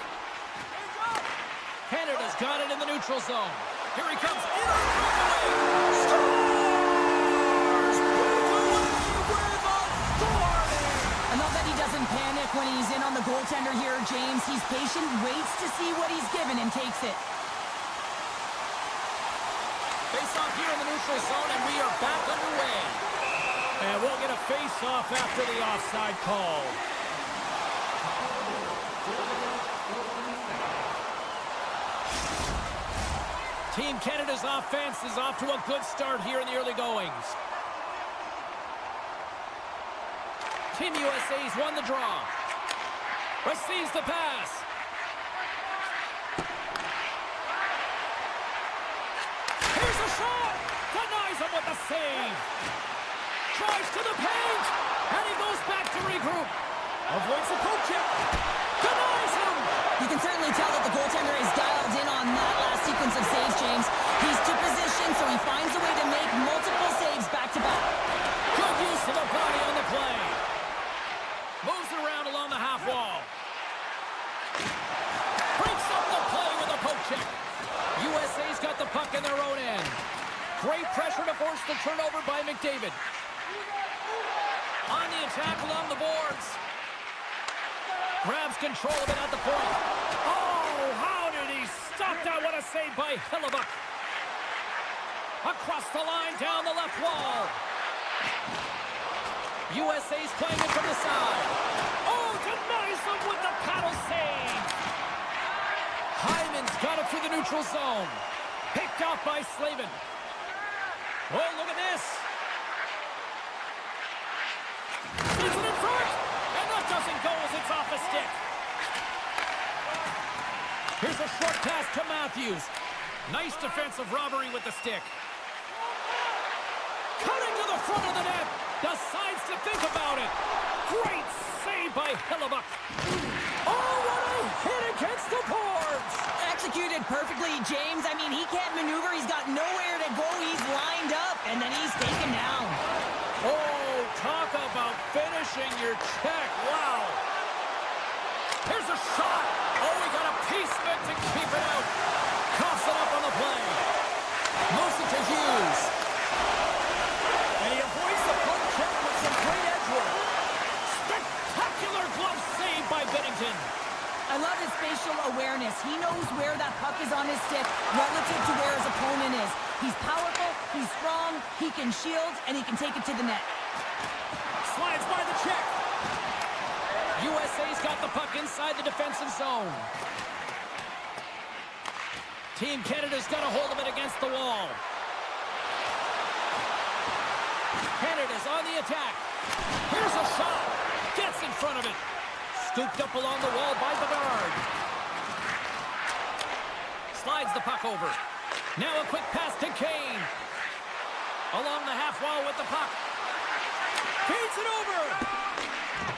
Canada's got it in the neutral zone. Here he comes. In on the breakaway. Scores! Breakaway with authority! I love that he doesn't panic when he's in on the goaltender here, James. He's patient, waits to see what he's given, and takes it. Face off here in the neutral zone, and we are back underway. And we'll get a face-off after the offside call. Team Canada's offense is off to a good start here in the early goings. Team USA's won the draw. Receives the pass. Here's a shot. Denies him with the save. Drives to the paint. And he goes back to regroup. Avoids the poke check. Denies him. You can certainly tell that the goaltender is dialed in on that last sequence of saves, James. He's to position, so he finds a way to make multiple saves back-to-back. Good use of the body on the play. Moves it around along the half wall. Breaks up the play with a poke check. USA's got the puck in their own end. Great pressure to force the turnover by McDavid. On the attack along the boards. Grabs control of it at the point. Oh, how did he stop that? What a save by Hellebuck. Across the line, down the left wall. USA's playing it from the side. Oh, denies him with the paddle save. Hyman's got it through the neutral zone. Picked off by Slavin. Oh, look at this. Sees it in front. And that doesn't go as it's off a stick. Here's a short pass to Matthews. Nice defensive robbery with the stick. Cutting to the front of the net. Decides to think about it. Great save by Hellebuck. Oh, what a hit against the boards. Executed perfectly, James. I mean, he can't maneuver. He's got nowhere to go. He's lined up, and then he's taken down. Oh, talk about finishing your check. Wow. Here's a shot. Oh, we got a piece of it to keep it out. Coughs it up on the play. Moves it to Hughes. And he avoids the poke check with some great edge work. Spectacular glove save by Binnington. I love his facial awareness. He knows where that puck is on his stick relative to where his opponent is. He's powerful, he's strong, he can shield, and he can take it to the net. Slides by the check. USA's got the puck inside the defensive zone. Team Canada's got a hold of it against the wall. Canada's on the attack. Here's a shot. Gets in front of it. Scooped up along the wall by Bedard. Slides the puck over. Now a quick pass to Kane. Along the half wall with the puck. Feeds it over.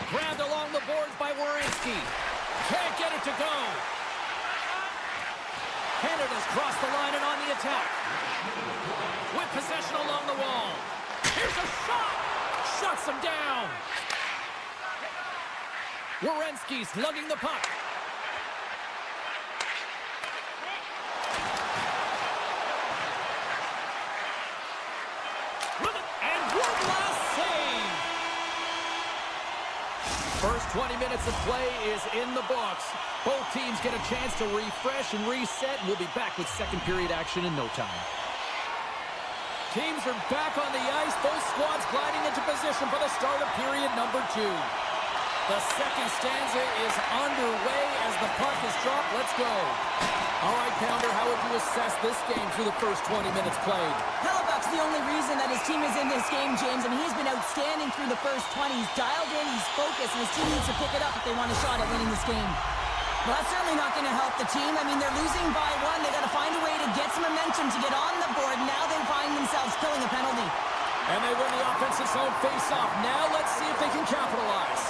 Grabbed along the boards by Werenski. Can't get it to go. Canada's crossed the line and on the attack. With possession along the wall. Here's a shot. Shuts him down. Werenski's lugging the puck. 20 minutes of play is in the books. Both teams get a chance to refresh and reset. We'll be back with second period action in no time. Teams are back on the ice. Both squads gliding into position for the start of period number 2. The second stanza is underway as the puck is dropped. Let's go. All right, Pounder, how would you assess this game through the first 20 minutes played? Hellebuck's the only reason that his team is in this game, James. I mean, he's been outstanding through the first 20. He's dialed in, he's focused, and his team needs to pick it up if they want a shot at winning this game. Well, that's certainly not going to help the team. I mean, they're losing by 1. They got to find a way to get some momentum to get on the board. Now they find themselves killing a penalty. And they win the offensive zone face-off. Now let's see if they can capitalize.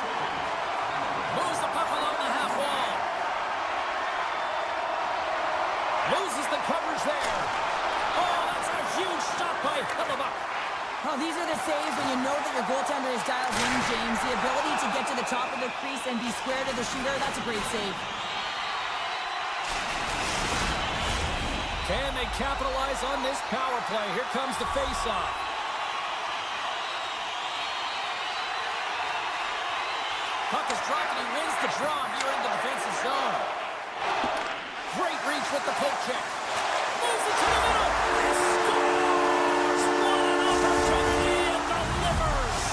Moves the puck along the half wall. Loses the coverage there. Oh, that's a huge stop by Hellebuck. Oh, these are the saves when you know that your goaltender is dialed in, James. The ability to get to the top of the crease and be square to the shooter, that's a great save. Can they capitalize on this power play? Here comes the face-off. Puck is dropped and he wins the draw here in the defensive zone. Great reach with the poke check. Moves it to the middle. Scores! What an opportunity and delivers!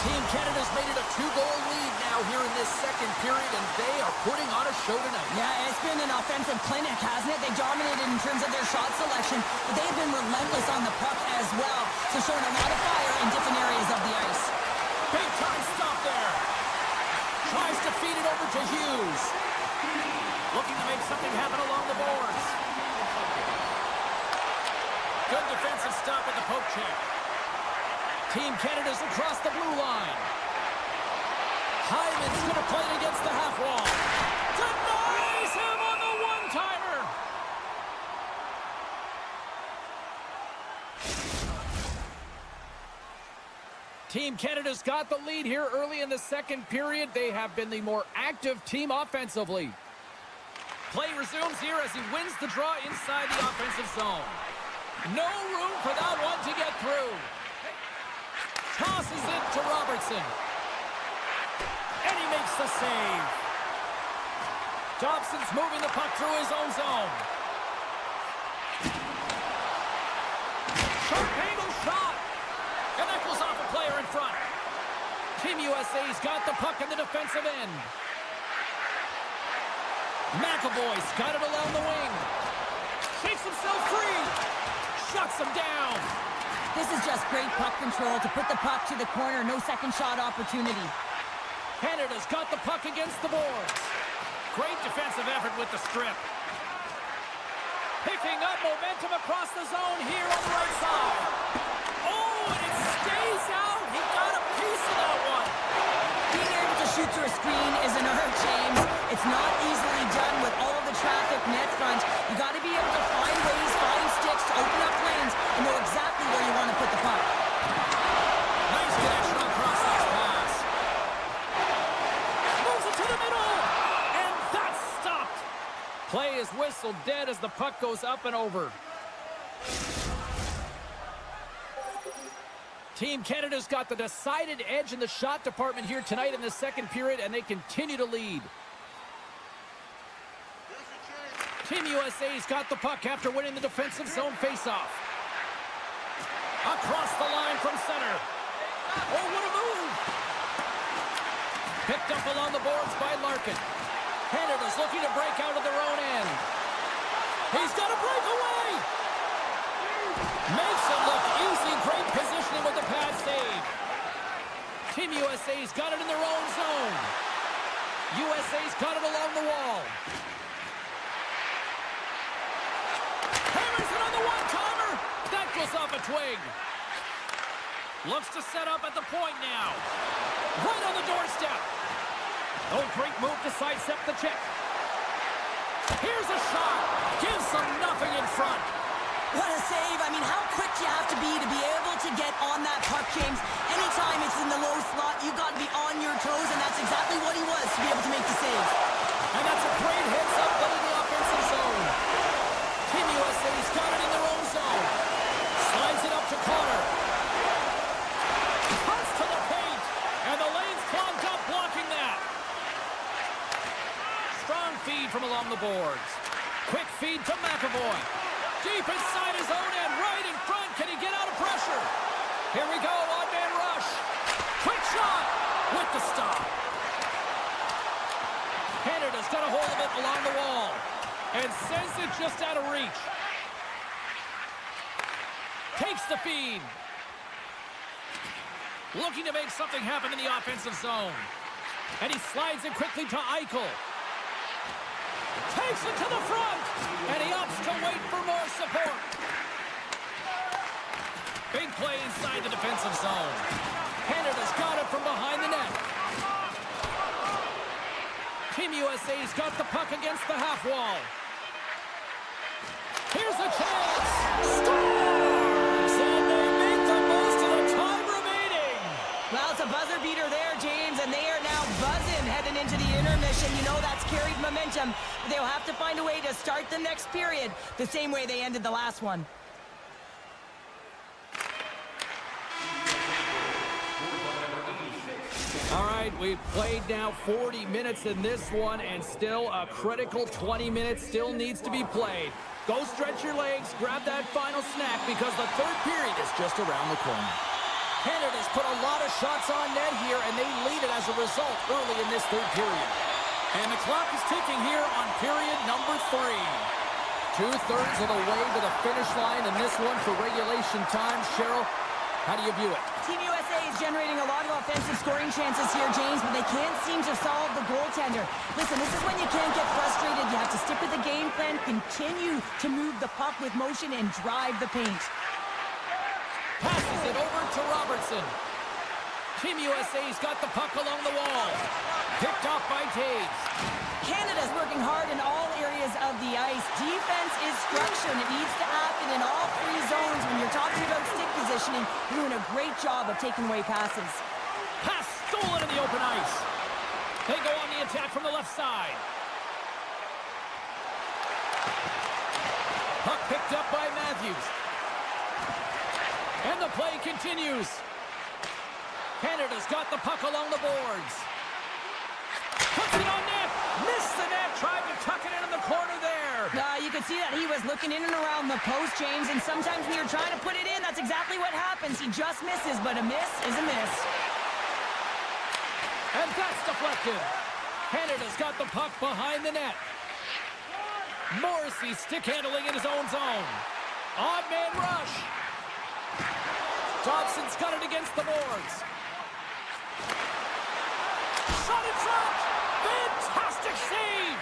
Team Canada's made it a 2-goal lead now here in this second period, and they are putting on a show tonight. Yeah, it's been an offensive clinic, hasn't it? They dominated in terms of their shot selection, but they've been relentless on the puck as well. So showing a lot of fire in different areas of the ice. Big time stop there. Tries to feed it over to Hughes. Looking to make something happen along the boards. Good defensive stop with the poke check. Team Canada's across the blue line. Hyman's going to play it against the half wall. Denies him on the one-timer. Team Canada's got the lead here early in the second period. They have been the more active team offensively. Play resumes here as he wins the draw inside the offensive zone. No room for that one to get through. Tosses it to Robertson. And he makes the save. Dobson's moving the puck through his own zone. Sharp angle shot. And that goes off a player in front. Team USA's got the puck in the defensive end. McAvoy's got it along the wing. Shakes himself free. Shuts him down. This is just great puck control to put the puck to the corner. No second shot opportunity. Canada's got the puck against the boards. Great defensive effort with the strip. Picking up momentum across the zone here on the right side. Oh, and it stays out. He got a piece of that one. Being able to shoot through a screen is an art, James. It's not easily done with all of the traffic net front. You got to be able to find ways, find sticks to open up lanes and know exactly where you want to put the puck. Nice connection across this pass. Moves it to the middle. And that's stopped. Play is whistled dead as the puck goes up and over. Team Canada's got the decided edge in the shot department here tonight in the second period, and they continue to lead. Team USA's got the puck after winning the defensive zone faceoff. Across the line from center. Oh, what a move! Picked up along the boards by Larkin. Canada's looking to break out of their own end. He's got a breakaway! Makes it look easy. Great positioning with the pad save. Team USA's got it in their own zone. USA's got it along the wall. Hammers it on the one-timer. That goes off a twig. Looks to set up at the point now. Right on the doorstep. Oh, great move to sidestep the check. Here's a shot. Gives them nothing in front. What a save. I mean, how quick you have to be able to get on that puck, James. Anytime it's in the low slot, you've got to be on your toes, and that's exactly what he was to be able to make the save. And that's a great heads-up play in the offensive zone. Team USA's got it in their own zone. Slides it up to Connor. Cuts to the paint, and the lane's clogged up blocking that. feed from along the boards. Quick feed to McAvoy. Deep inside his own end, right in front. Can he get out of pressure? Here we go, on-man rush. Quick shot with the stop. Canada's got a hold of it along the wall and sends it just out of reach. Takes the feed. Looking to make something happen in the offensive zone. And he slides it quickly to Eichel. Takes it to the front. And he opts to wait for more support. Big play inside the defensive zone. Canada's got it from behind the net. Team USA's got the puck against the half wall. Here's a chance. Scores! And they make the most of the time remaining. Well, it's a buzzer beater there, James, and they are now buzzing heading into the intermission. You know that's carried momentum. They'll have to find a way to start the next period the same way they ended the last one. All right, we've played now 40 minutes in this one, and still a critical 20 minutes still needs to be played. Go stretch your legs, grab that final snack, because the third period is just around the corner. Canada's put a lot of shots on net here, and they lead it as a result early in this third period. And the clock is ticking here on period number 3. 2/3 of the way to the finish line in this one for regulation time. Cheryl, how do you view it? Team USA is generating a lot of offensive scoring chances here, James, but they can't seem to solve the goaltender. Listen, this is when you can't get frustrated. You have to stick with the game plan, continue to move the puck with motion, and drive the paint. Passes it over to Robertson. Team USA's got the puck along the wall. Picked off by Taves. Canada's working hard in all areas of the ice. Defense is structure, and it needs to happen in all 3 zones. When you're talking about stick positioning, you're doing a great job of taking away passes. Pass stolen in the open ice. They go on the attack from the left side. Puck picked up by Matthews. And the play continues. Canada's got the puck along the boards. Puts it on net. Missed the net. Tried to tuck it in the corner there. You could see that he was looking in and around the post, James, and sometimes when you're trying to put it in, that's exactly what happens. He just misses, but a miss is a miss. And that's deflected. Canada's got the puck behind the net. Morrissey stick handling in his own zone. Odd man rush. Dobson's got it against the boards. Shot in front. Fantastic save.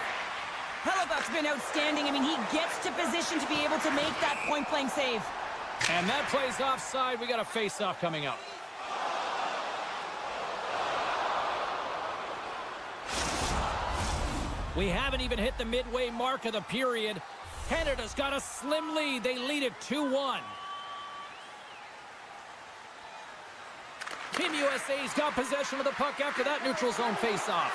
Hellebuck's been outstanding. I mean, he gets to position to be able to make that point-blank save. And that play's offside. We got a face-off coming up. We haven't even hit the midway mark of the period. Canada's got a slim lead. They lead it 2-1. Team USA's got possession of the puck after that neutral zone face-off.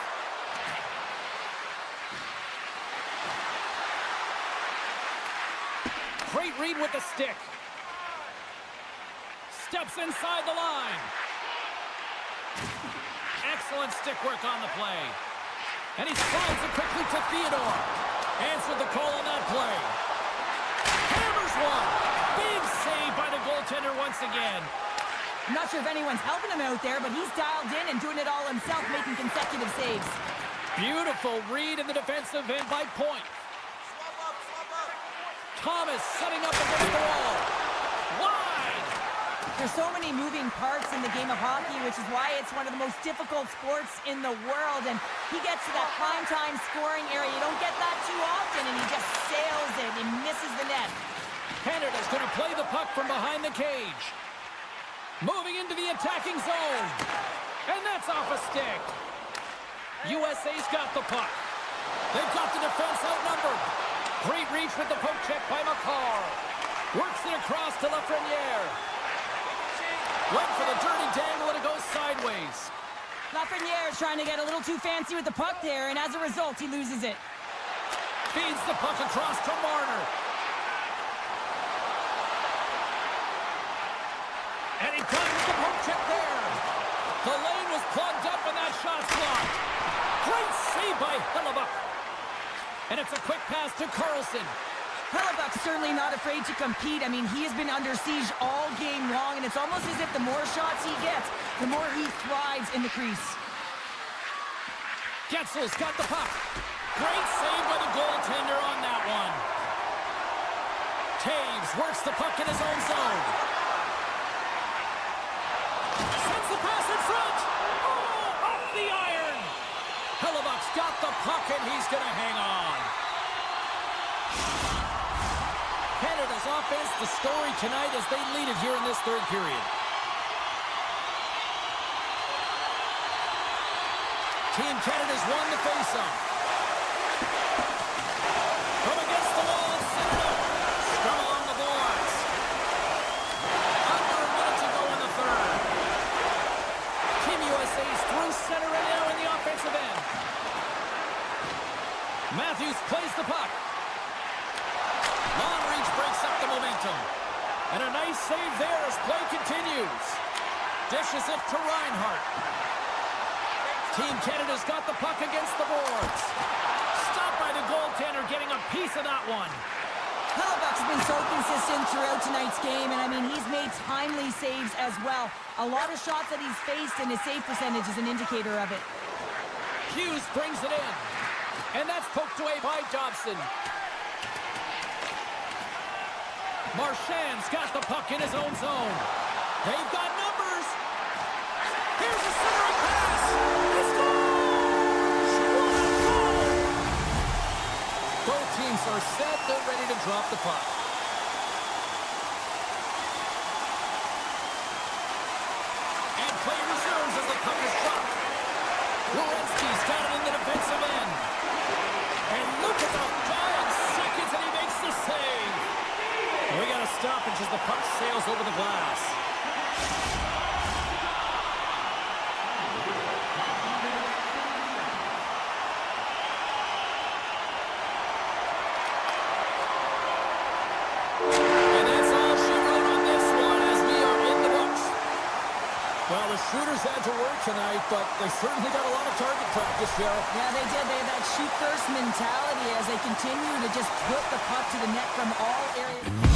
Great read with the stick. Steps inside the line. Excellent stick work on the play. And he slides it quickly to Theodore. Answered the call on that play. Hammers one. Big save by the goaltender once again. I'm not sure if anyone's helping him out there, but he's dialed in and doing it all himself, making consecutive saves. Beautiful read in the defensive end by Point. Thomas setting up against the wall. Wide. There's so many moving parts in the game of hockey, which is why it's one of the most difficult sports in the world. And he gets to that prime-time scoring area. You don't get that too often, and he just sails it and misses the net. Canada's going to play the puck from behind the cage. Moving into the attacking zone. And that's off a stick. USA's got the puck. They've got the defense outnumbered. Great reach with the poke check by McCarr. Works it across to Lafreniere. Went for the dirty dangle and it goes sideways. Lafreniere is trying to get a little too fancy with the puck there, and as a result, he loses it. Feeds the puck across to Marner. And he finds the poke check there. The lane was plugged up and that shot's blocked. Great save by Hellebuck. And it's a quick pass to Karson. Hellebuck's certainly not afraid to compete. I mean, he has been under siege all game long, and it's almost as if the more shots he gets, the more he thrives in the crease. Getzel's got the puck. Great save by the goaltender on that one. Taves works the puck in his own zone. Sends the pass in front. Oh, off the iron. Hellebuck's got the puck, and he's going to hang on. Canada's offense, the story tonight as they lead it here in this third period. Team Canada's won the faceoff. From against the wall and set it up. Scrum along the boards. Under a minute to go in the third. Team USA's through center and now in the offensive end. Matthews plays the puck. Long reach breaks up the momentum. And a nice save there as play continues. Dishes it to Reinhart. Team Canada's got the puck against the boards. Stopped by the goaltender, getting a piece of that one. Hellebuck's been so consistent throughout tonight's game, and I mean, he's made timely saves as well. A lot of shots that he's faced, and his save percentage is an indicator of it. Hughes brings it in. And that's poked away by Dobson. Marchand's got the puck in his own zone. They've got numbers. Here's a centering pass. He scores! What a goal! Both teams are set. They're ready to drop the puck. And play resumes as the puck is dropped. Werenski's got it in the defensive end. And look at the 5 seconds, and he makes the save. We got a stoppage as the puck sails over the glass. And that's all she wrote on this one as we are in the books. Well, the shooters had to work tonight, but they certainly got a lot of target practice, Cheryl. Yeah, they did. They have that shoot-first mentality as they continue to just put the puck to the net from all areas.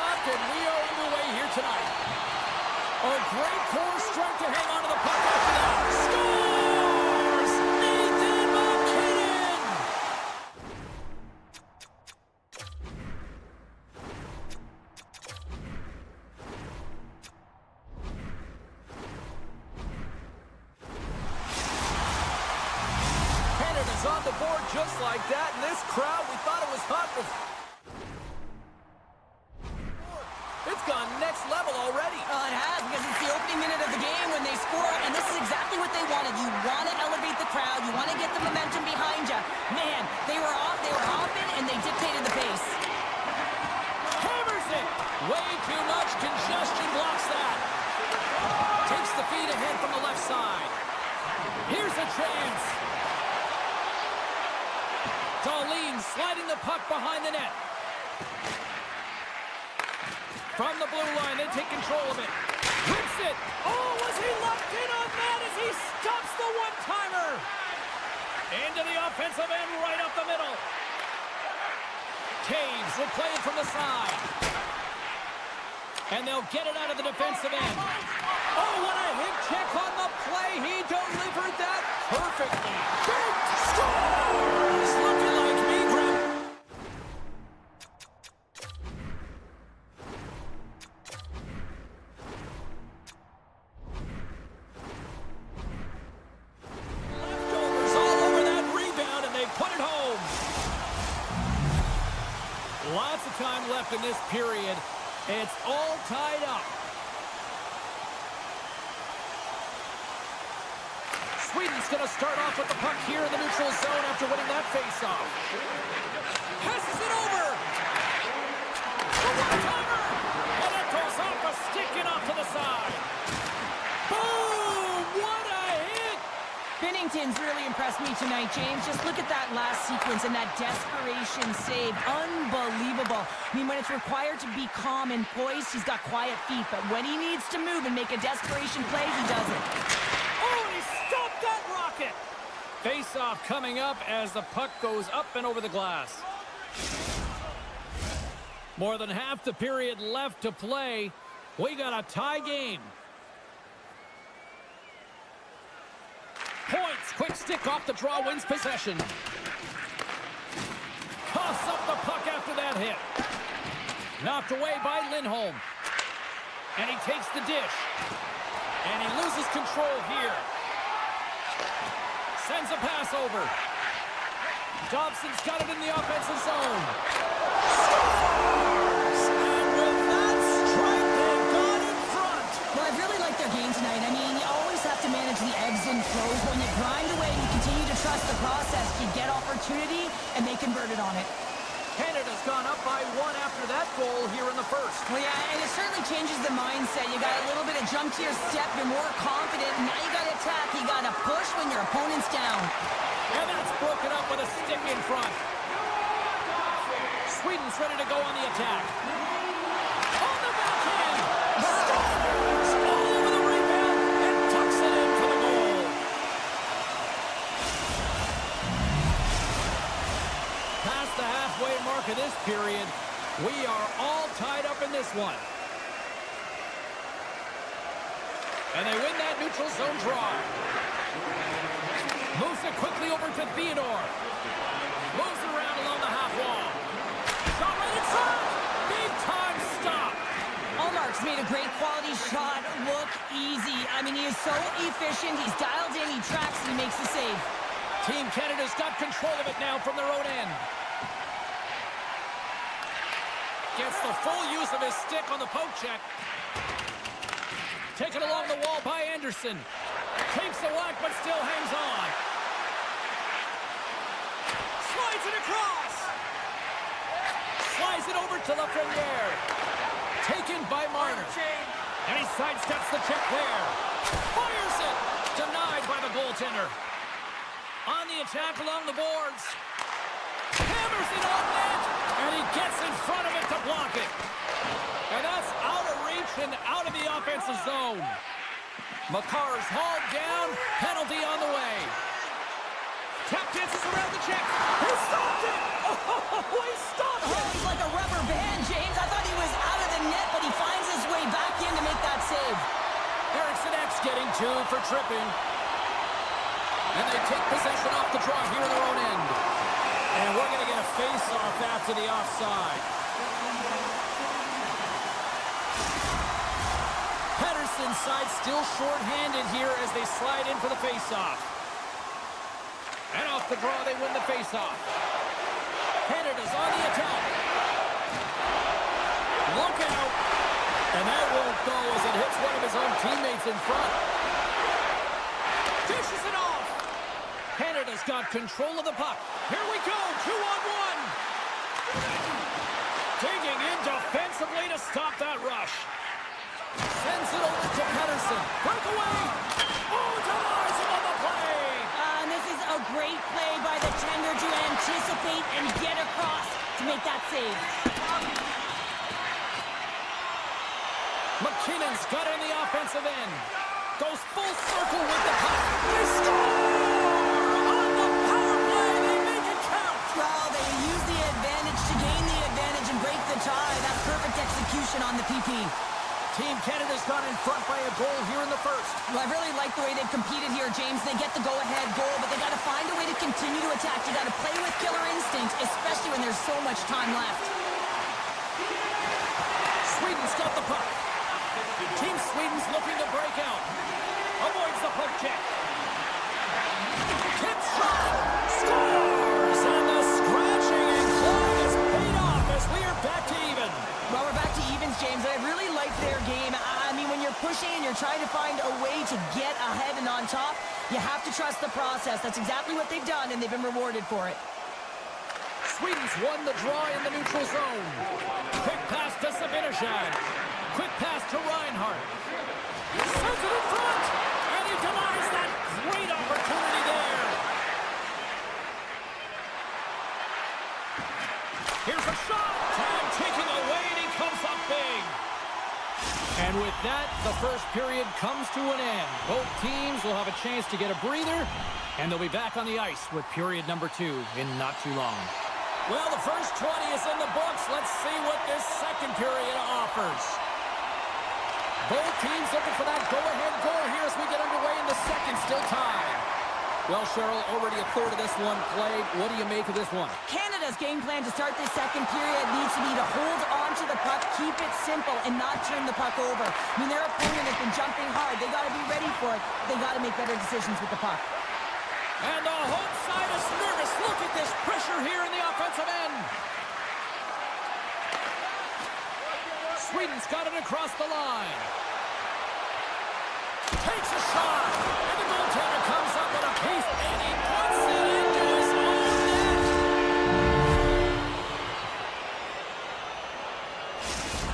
puck, and we are underway here tonight. A great core strength to hang on to the puck after that. Scores! Nathan McKinnon! Canada's on the board just like that, and this crowd, we thought it was hot before. It's gone next level already. It has, because it's the opening minute of the game when they score, and this is exactly what they wanted. You want to elevate the crowd. You want to get the momentum behind you. Man, they were hopping, and they dictated the pace. Hammers it! Way too much congestion blocks that. Takes the feed ahead from the left side. Here's a chance. Darlene sliding the puck behind the net. From the blue line, they take control of it. Rips it. Oh, was he locked in on that as he stops the one-timer? Into the offensive end, right up the middle. Taves will play it from the side. And they'll get it out of the defensive end. Oh, what a hip check on the play. He delivered that perfectly. Big scores! Looking like me, Graham. Leftovers all over that rebound, and they put it home. Lots of time left in this period. It's all tied up. Sweden's going to start off with the puck here in the neutral zone after winning that faceoff. Passes it over. The one-timer. And it goes off a stick and off to the side. Boom! What a hit! Binnington's really impressed me tonight, James. Just look at that last sequence and that desperation save. Unbelievable. I mean, when it's required to be calm and poised, he's got quiet feet. But when he needs to move and make a desperation play, he does it. Oh, and he stopped that rocket! Face-off coming up as the puck goes up and over the glass. More than half the period left to play. We got a tie game. Points. Quick stick off the draw wins possession. Toss up the puck after that hit. Knocked away by Lindholm. And he takes the dish. And he loses control here. Sends a pass over. Dobson's got it in the offensive zone. Scores! And with that strike, they've gone in front. Well, I've really liked their game tonight. I mean, you always have to manage the ebbs and flows. When you grind away and you continue to trust the process, you get opportunity, and they converted on it. Canada's gone up by one after that goal here in the first. Well, yeah, and it certainly changes the mindset. You got a little bit of jump to your step. You're more confident. And now you got to attack. You got to push when your opponent's down. And that's broken up with a stick in front. Sweden's ready to go on the attack. On the backhand. Scores! All over the rebound and tucks it in for the goal. Past the halfway mark of this period, we are all tied up in this one. And they win that neutral zone draw. Moves it quickly over to Theodore. Moves it around along the half wall. Shot right inside. Big time stop. Allmark's made a great quality shot look easy. I mean, he is so efficient. He's dialed in, he tracks, and he makes the save. Team Canada's got control of it now from their own end. Gets the full use of his stick on the poke check. Taken along the wall by Anderson. Takes the whack, but still hangs on. Slides it across. Slides it over to Lafreniere. Taken by Marner. And he sidesteps the check there. Fires it. Denied by the goaltender. On the attack along the boards. Hammers it on net. And he gets in front of it to block it. And that's out of reach and out of the offensive zone. Makar's hauled down. Penalty on the way. Tap dances around the check. He stopped it! Oh, he stopped it! Oh, he's like a rubber band, James. I thought he was out of the net, but he finds his way back in to make that save. Erickson X getting 2 for tripping. And they take possession off the draw here in their own end. And we're going to get a face-off after the offside. Pedersen's side still short-handed here as they slide in for the face-off. And off the draw, they win the face-off. Canada's on the attack. Look out. And that won't go as it hits one of his own teammates in front. Dishes it off. Canada's got control of the puck. Here we go, 2-on-1. Digging in defensively to stop that rush. Sends it over to Pedersen. Breakaway. Oh, denies him on the play. And this is a great play by the tender to anticipate and get across to make that save. McKinnon's got it in the offensive end. Goes full circle with the puck. They score! On the power play, they make it count. Well, they use the advantage to gain the advantage and break the tie. That's perfect execution on the PP. Team Canada's gone in front by a goal here in the first. Well, I really like the way they've competed here, James. They get the go-ahead goal, but they got to find a way to continue to attack. You got to play with killer instinct, especially when there's so much time left. Sweden's got the puck. Team Sweden's looking to break out. Avoids the poke check. Tip shot. Scores! And the scratching and clawing is paid off as we are back to even. Well, we're back to evens, James. I really like their game. I mean, when you're pushing and you're trying to find a way to get ahead and on top, you have to trust the process. That's exactly what they've done, and they've been rewarded for it. Sweden's won the draw in the neutral zone. Quick pass to Sabinishad. Quick pass to Reinhardt. Sends it in front. And he denies that great opportunity there. Here's a shot. Time ticking away, and he comes up big. And with that, the first period comes to an end. Both teams will have a chance to get a breather, and they'll be back on the ice with period number 2 in not too long. Well, the first 20 is in the books. Let's see what this second period offers. Both teams looking for that go-ahead goal here as we get underway in the second, still tied. Well, Cheryl, already a third of this one played. What do you make of this one? Canada's game plan to start this second period needs to be to hold on to the puck, keep it simple, and not turn the puck over. I mean, their opponent has been jumping hard. They got to be ready for it. They got to make better decisions with the puck. And the home side is nervous. Look at this pressure here in the offensive end. Sweden's got it across the line. Takes a shot. And the goaltender comes up with a piece, and he puts it into his own net.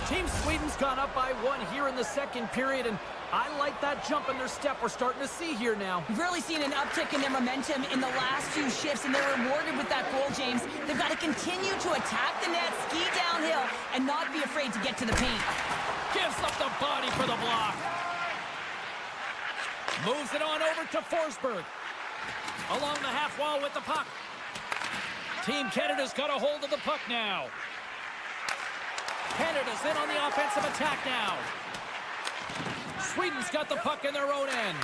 Team Sweden's gone up by 1 here in the second period, and I like that jump in their step we're starting to see here now. We've really seen an uptick in their momentum in the last 2 shifts, and they're rewarded with that goal, James. They've got to continue to attack the net, ski downhill, and not be afraid to get to the paint. Gives up the body for the block. Moves it on over to Forsberg. Along the half wall with the puck. Team Canada's got a hold of the puck now. Canada's in on the offensive attack now. Sweden's got the puck in their own end.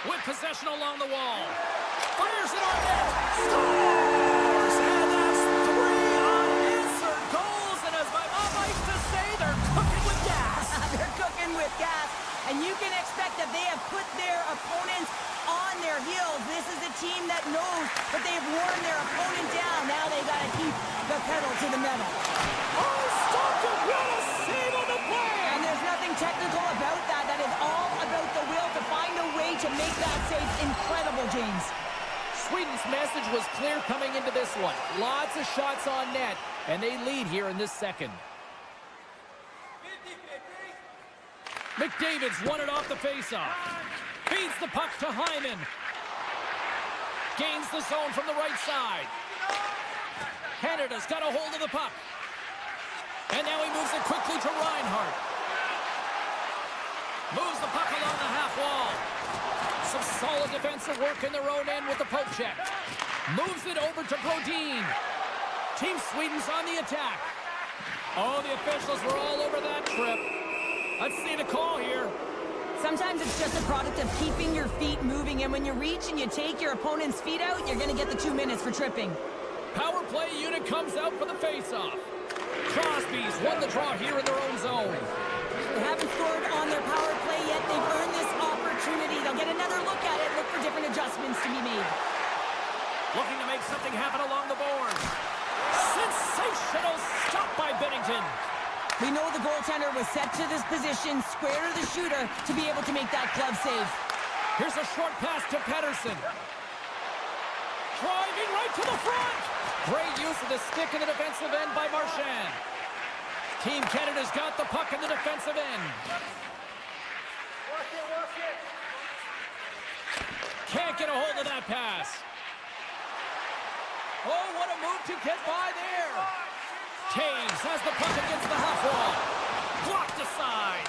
With possession along the wall. Fires it on net. Scores! And that's 3 unanswered goals. And as my mom likes to say, they're cooking with gas. They're cooking with gas. And you can expect that they have put their opponents on their heels. This is a team that knows that they've worn their opponent down. Now they got to keep the pedal to the metal. Oh, stop it! What a save on the play! And there's nothing technical about that. That is all about the will to find a way to make that save. Incredible, James. Sweden's message was clear coming into this one. Lots of shots on net, and they lead here in this second. McDavid's won it off the faceoff. Feeds the puck to Hyman. Gains the zone from the right side. Canada's got a hold of the puck. And now he moves it quickly to Reinhardt. Moves the puck along the half wall. some solid defensive work in their own end with the poke check. Moves it over to Brodin. Team Sweden's on the attack. Oh, the officials were all over that trip. Let's see the call here. Sometimes it's just a product of keeping your feet moving, and when you reach and you take your opponent's feet out, you're going to get the 2 minutes for tripping. Power play unit comes out for the face-off. Crosby's won the draw here in their own zone. They haven't scored on their power play yet. They've earned this opportunity. They'll get another look at it, look for different adjustments to be made. Looking to make something happen along the board. Sensational stop by Bennington. We know the goaltender was set to this position, square to the shooter, to be able to make that glove save. Here's a short pass to Pettersson. Driving right to the front. Great use of the stick in the defensive end by Marchand. Team Canada's got the puck in the defensive end. Can't get a hold of that pass. Oh, what a move to get by there. Taves has the puck against the half wall. Blocked aside.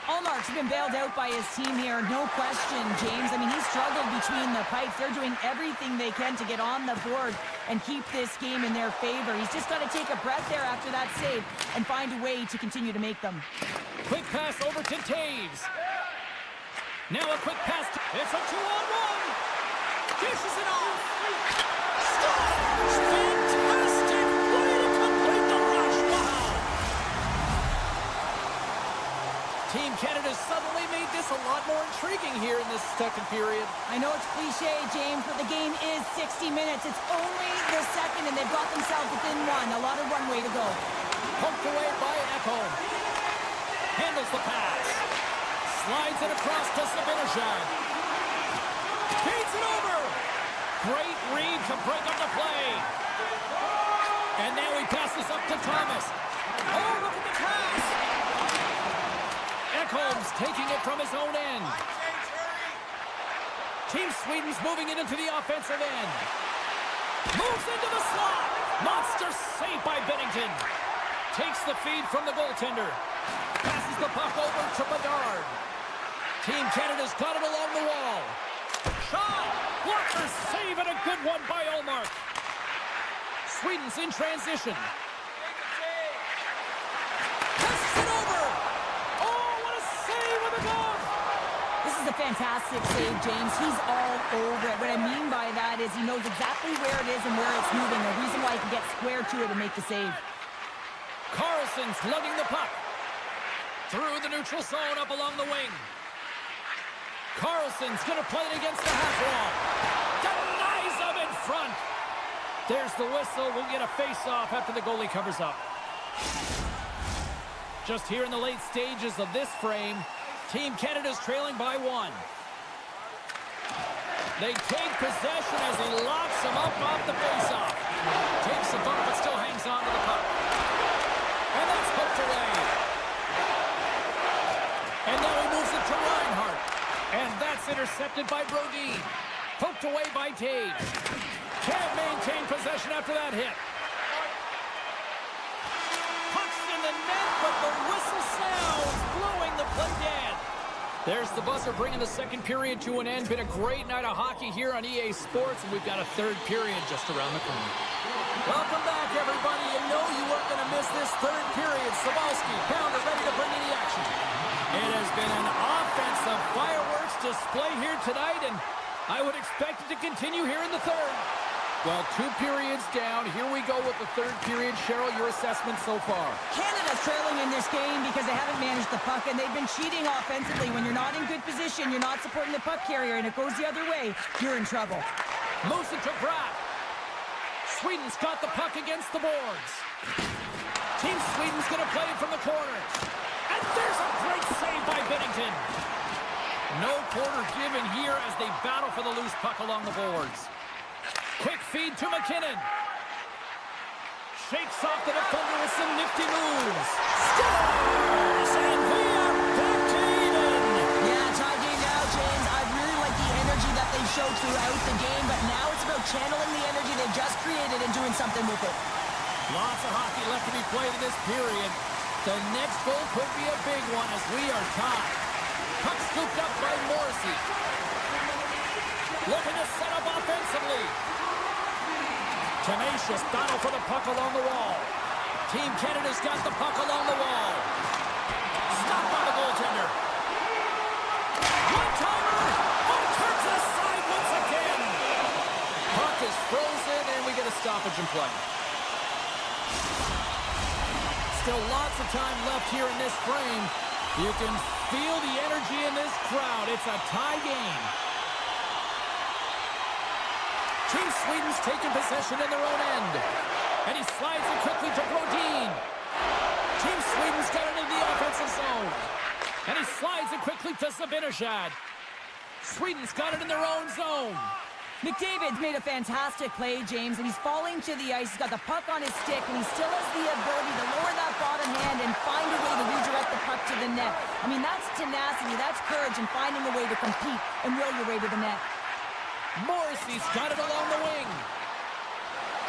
Allmark's been bailed out by his team here, no question, James. I mean, he struggled between the pipes. They're doing everything they can to get on the board and keep this game in their favor. He's just got to take a breath there after that save and find a way to continue to make them. Quick pass over to Taves. Now a quick pass. It's a 2-on-1. Dishes it off. Scores! Fantastic way to complete the rush. Wow! Team Canada suddenly made this a lot more intriguing here in this second period. I know it's cliche, James, but the game is 60 minutes. It's only the second, and they've got themselves within one. A lot of runway to go. Poked away by Ekholm. Handles the pass. Slides it across to Zibanejad. Feeds it over. Great read to break up the play. And now he passes up to Thomas. Oh, look at the pass. Ekholm's taking it from his own end. Team Sweden's moving it into the offensive end. Moves into the slot. Monster save by Bennington. Takes the feed from the goaltender. Passes the puck over to Bedard. Team Canada's got it along the wall. Shot! Blocker save and a good one by Ullmark. Sweden's in transition. Passes it over! Oh, what a save with a glove! This is a fantastic save, James. He's all over it. What I mean by that is he knows exactly where it is and where it's moving. The reason why he can get square to it and make the save. Karlsson's lugging the puck. Through the neutral zone up along the wing. Karlsson's going to play it against the half wall. Denies him in front. There's the whistle. We'll get a face-off after the goalie covers up. Just here in the late stages of this frame, Team Canada's trailing by 1. They take possession as he locks him up off the face-off. Takes a bump but still hangs on to the puck. And that's poked away. And now he moves it to Reinhart. And that's intercepted by Brodin. Poked away by Taves. Can't maintain possession after that hit. Pucks in the net, but the whistle sounds, blowing the play dead. There's the buzzer bringing the second period to an end. Been a great night of hockey here on EA Sports, and we've got a third period just around the corner. Welcome back, everybody. You know you weren't going to miss this third period. Sabalski, Pounder, ready to bring in the action. It has been an offensive fireworks display here tonight, and I would expect it to continue here in the third. Well, 2 periods down. Here we go with the third period. Cheryl, your assessment so far? Canada's trailing in this game because they haven't managed the puck, and they've been cheating offensively. When you're not in good position, you're not supporting the puck carrier, and it goes the other way, you're in trouble. Moves it to Bratt. Sweden's got the puck against the boards. Team Sweden's going to play it from the corners. And there's a great save by Bennington. No quarter given here as they battle for the loose puck along the boards. Quick feed to McKinnon. Shakes off the defender with some nifty moves. Scores! And we are back to even. Yeah, tie game now, James. I really like the energy that they showed throughout the game, but now it's about channeling the energy they've just created and doing something with it. Lots of hockey left to be played in this period. The next goal could be a big one as we are tied. Puck scooped up by Morrissey. Looking to set up offensively. Tenacious battle for the puck along the wall. Team Canada's got the puck along the wall. Stopped by the goaltender. One-timer. Oh, turns aside once again. Puck is frozen, and we get a stoppage in play. Still lots of time left here in this frame. You can feel the energy in this crowd. It's a tie game. Team Sweden's taking possession in their own end. And he slides it quickly to Brodin. Team Sweden's got it in the offensive zone. And he slides it quickly to Zibanejad. Sweden's got it in their own zone. McDavid's made a fantastic play, James, and he's falling to the ice. He's got the puck on his stick, and he still has the ability to lower that bottom hand and find a way to redirect the puck to the net. I mean, that's tenacity, that's courage, and finding a way to compete and will your way to the net. Morrissey's got it along the wing.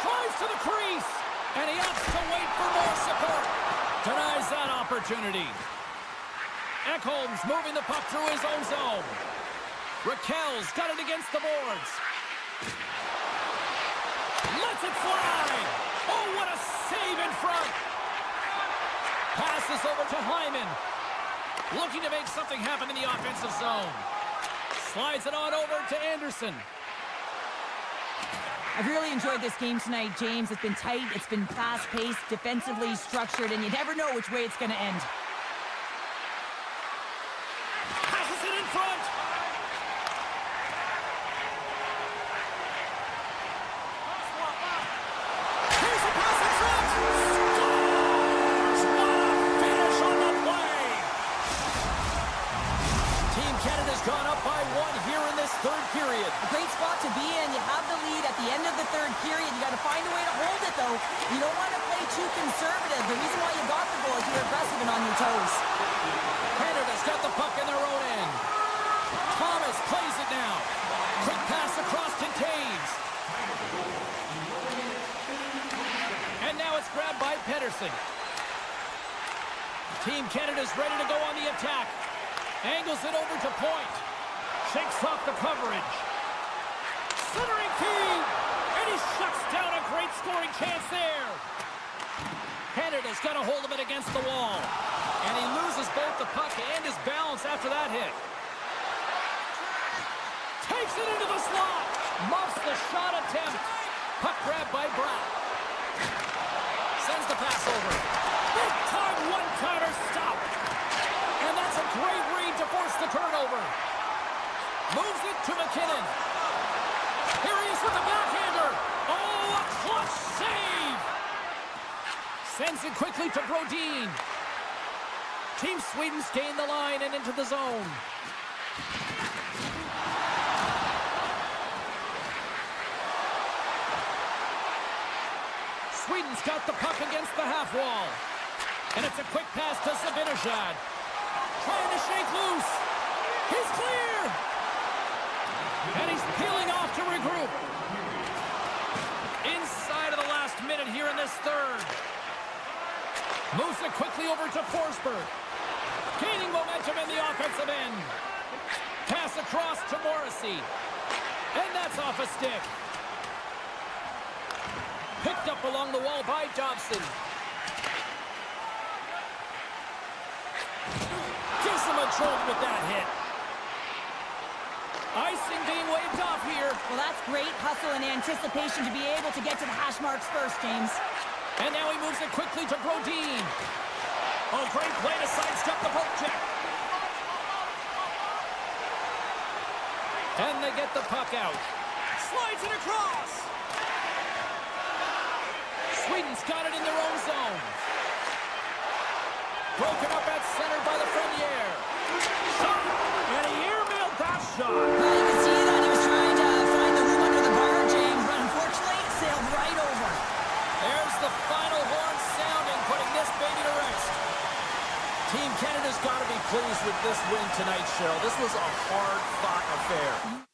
Drives to the crease, and he opts to wait for more support. Denies that opportunity. Ekholm's moving the puck through his own zone. Raquel's got it against the boards. Lets it fly. Oh, what a save in front. Passes over to Hyman. Looking to make something happen in the offensive zone. Slides it on over to Anderson. I've really enjoyed this game tonight, James. It's been tight, it's been fast-paced, defensively structured, and you never know which way it's going to end. Passes it in front. Here's a pass in front. Scores! What a finish on the play. Team Canada's gone up by one here in this third period. A great spot to be in. You have the lead at the end of the third period. You got to find a way to hold it, though. You don't want to play too conservative. The reason why you got the goal is you're aggressive and on your toes. Canada's got the puck in their own end. Thomas plays it now. Quick pass across to Taves. And now it's grabbed by Pettersson. Team Canada's ready to go on the attack. Angles it over to point. Shakes off the coverage. Centering feed. And he shuts down a great scoring chance there. Canada's got a hold of it against the wall. And he loses both the puck and his balance after that hit. Takes it into the slot. Muffs the shot attempt. Puck grabbed by Bratt. Sends the pass over. Big time one-timer stop. And that's a great read to force the turnover. Moves it to McKinnon. Here he is with the backhander. Oh, a clutch save. Sends it quickly to Brodin. Team Sweden's gained the line and into the zone. Sweden's got the puck against the half wall. And it's a quick pass to Zibanejad. Trying to shake loose. He's clear. And he's peeling off to regroup. Inside of the last minute here in this third. Moves it quickly over to Forsberg. Gaining momentum in the offensive end. Pass across to Morrissey. And that's off a stick. Picked up along the wall by Dobson. Gives him a jolt with that hit. Icing being waved off here. Well, that's great hustle and anticipation to be able to get to the hash marks first, James. And now he moves it quickly to Brodin. Oh, great play to sidestep the poke check. And they get the puck out. Slides it across. Sweden's got it in their own zone. Broken up at center by the Frenier. Shot. And he airmailed that shot. You can see that he was trying to find the room under the bar, James, but unfortunately it sailed right over. There's the final horn sounding, putting this baby to rest. Team Canada's got to be pleased with this win tonight, Cheryl. This was a hard-fought affair.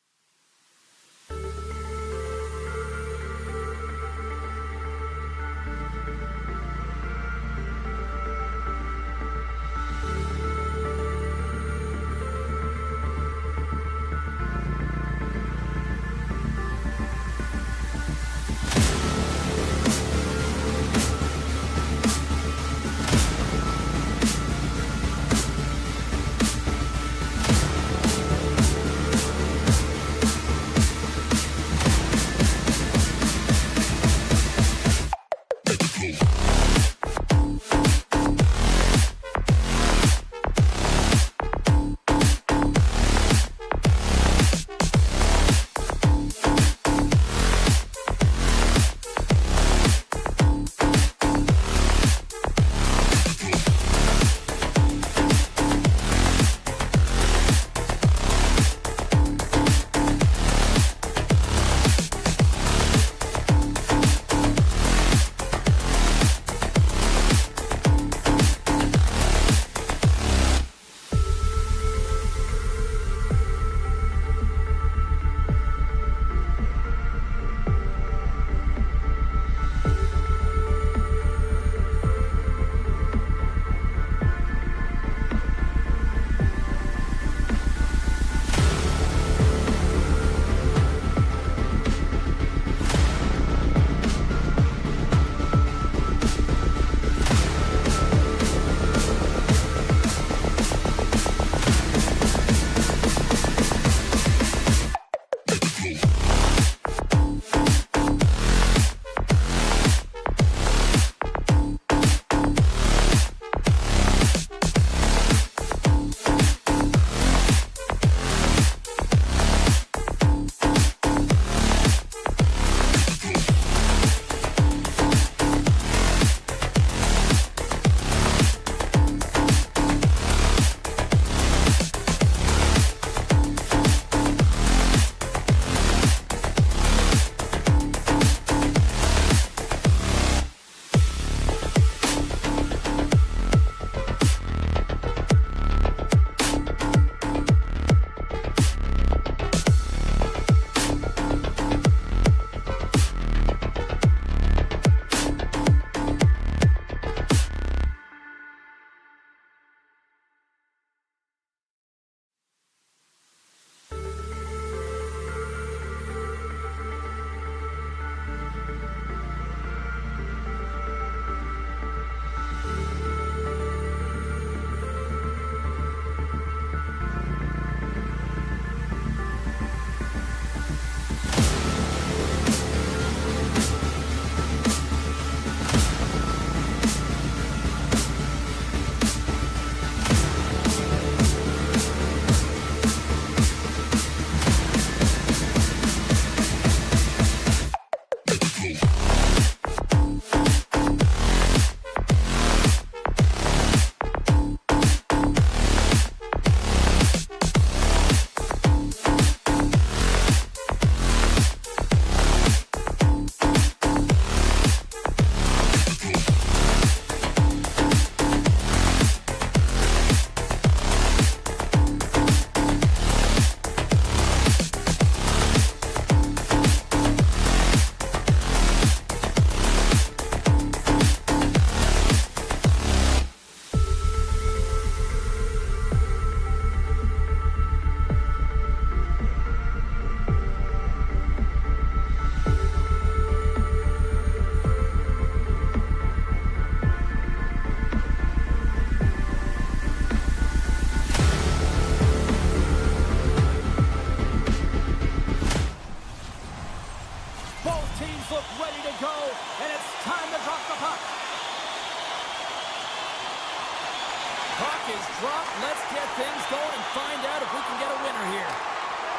Puck is dropped. Let's get things going and find out if we can get a winner here.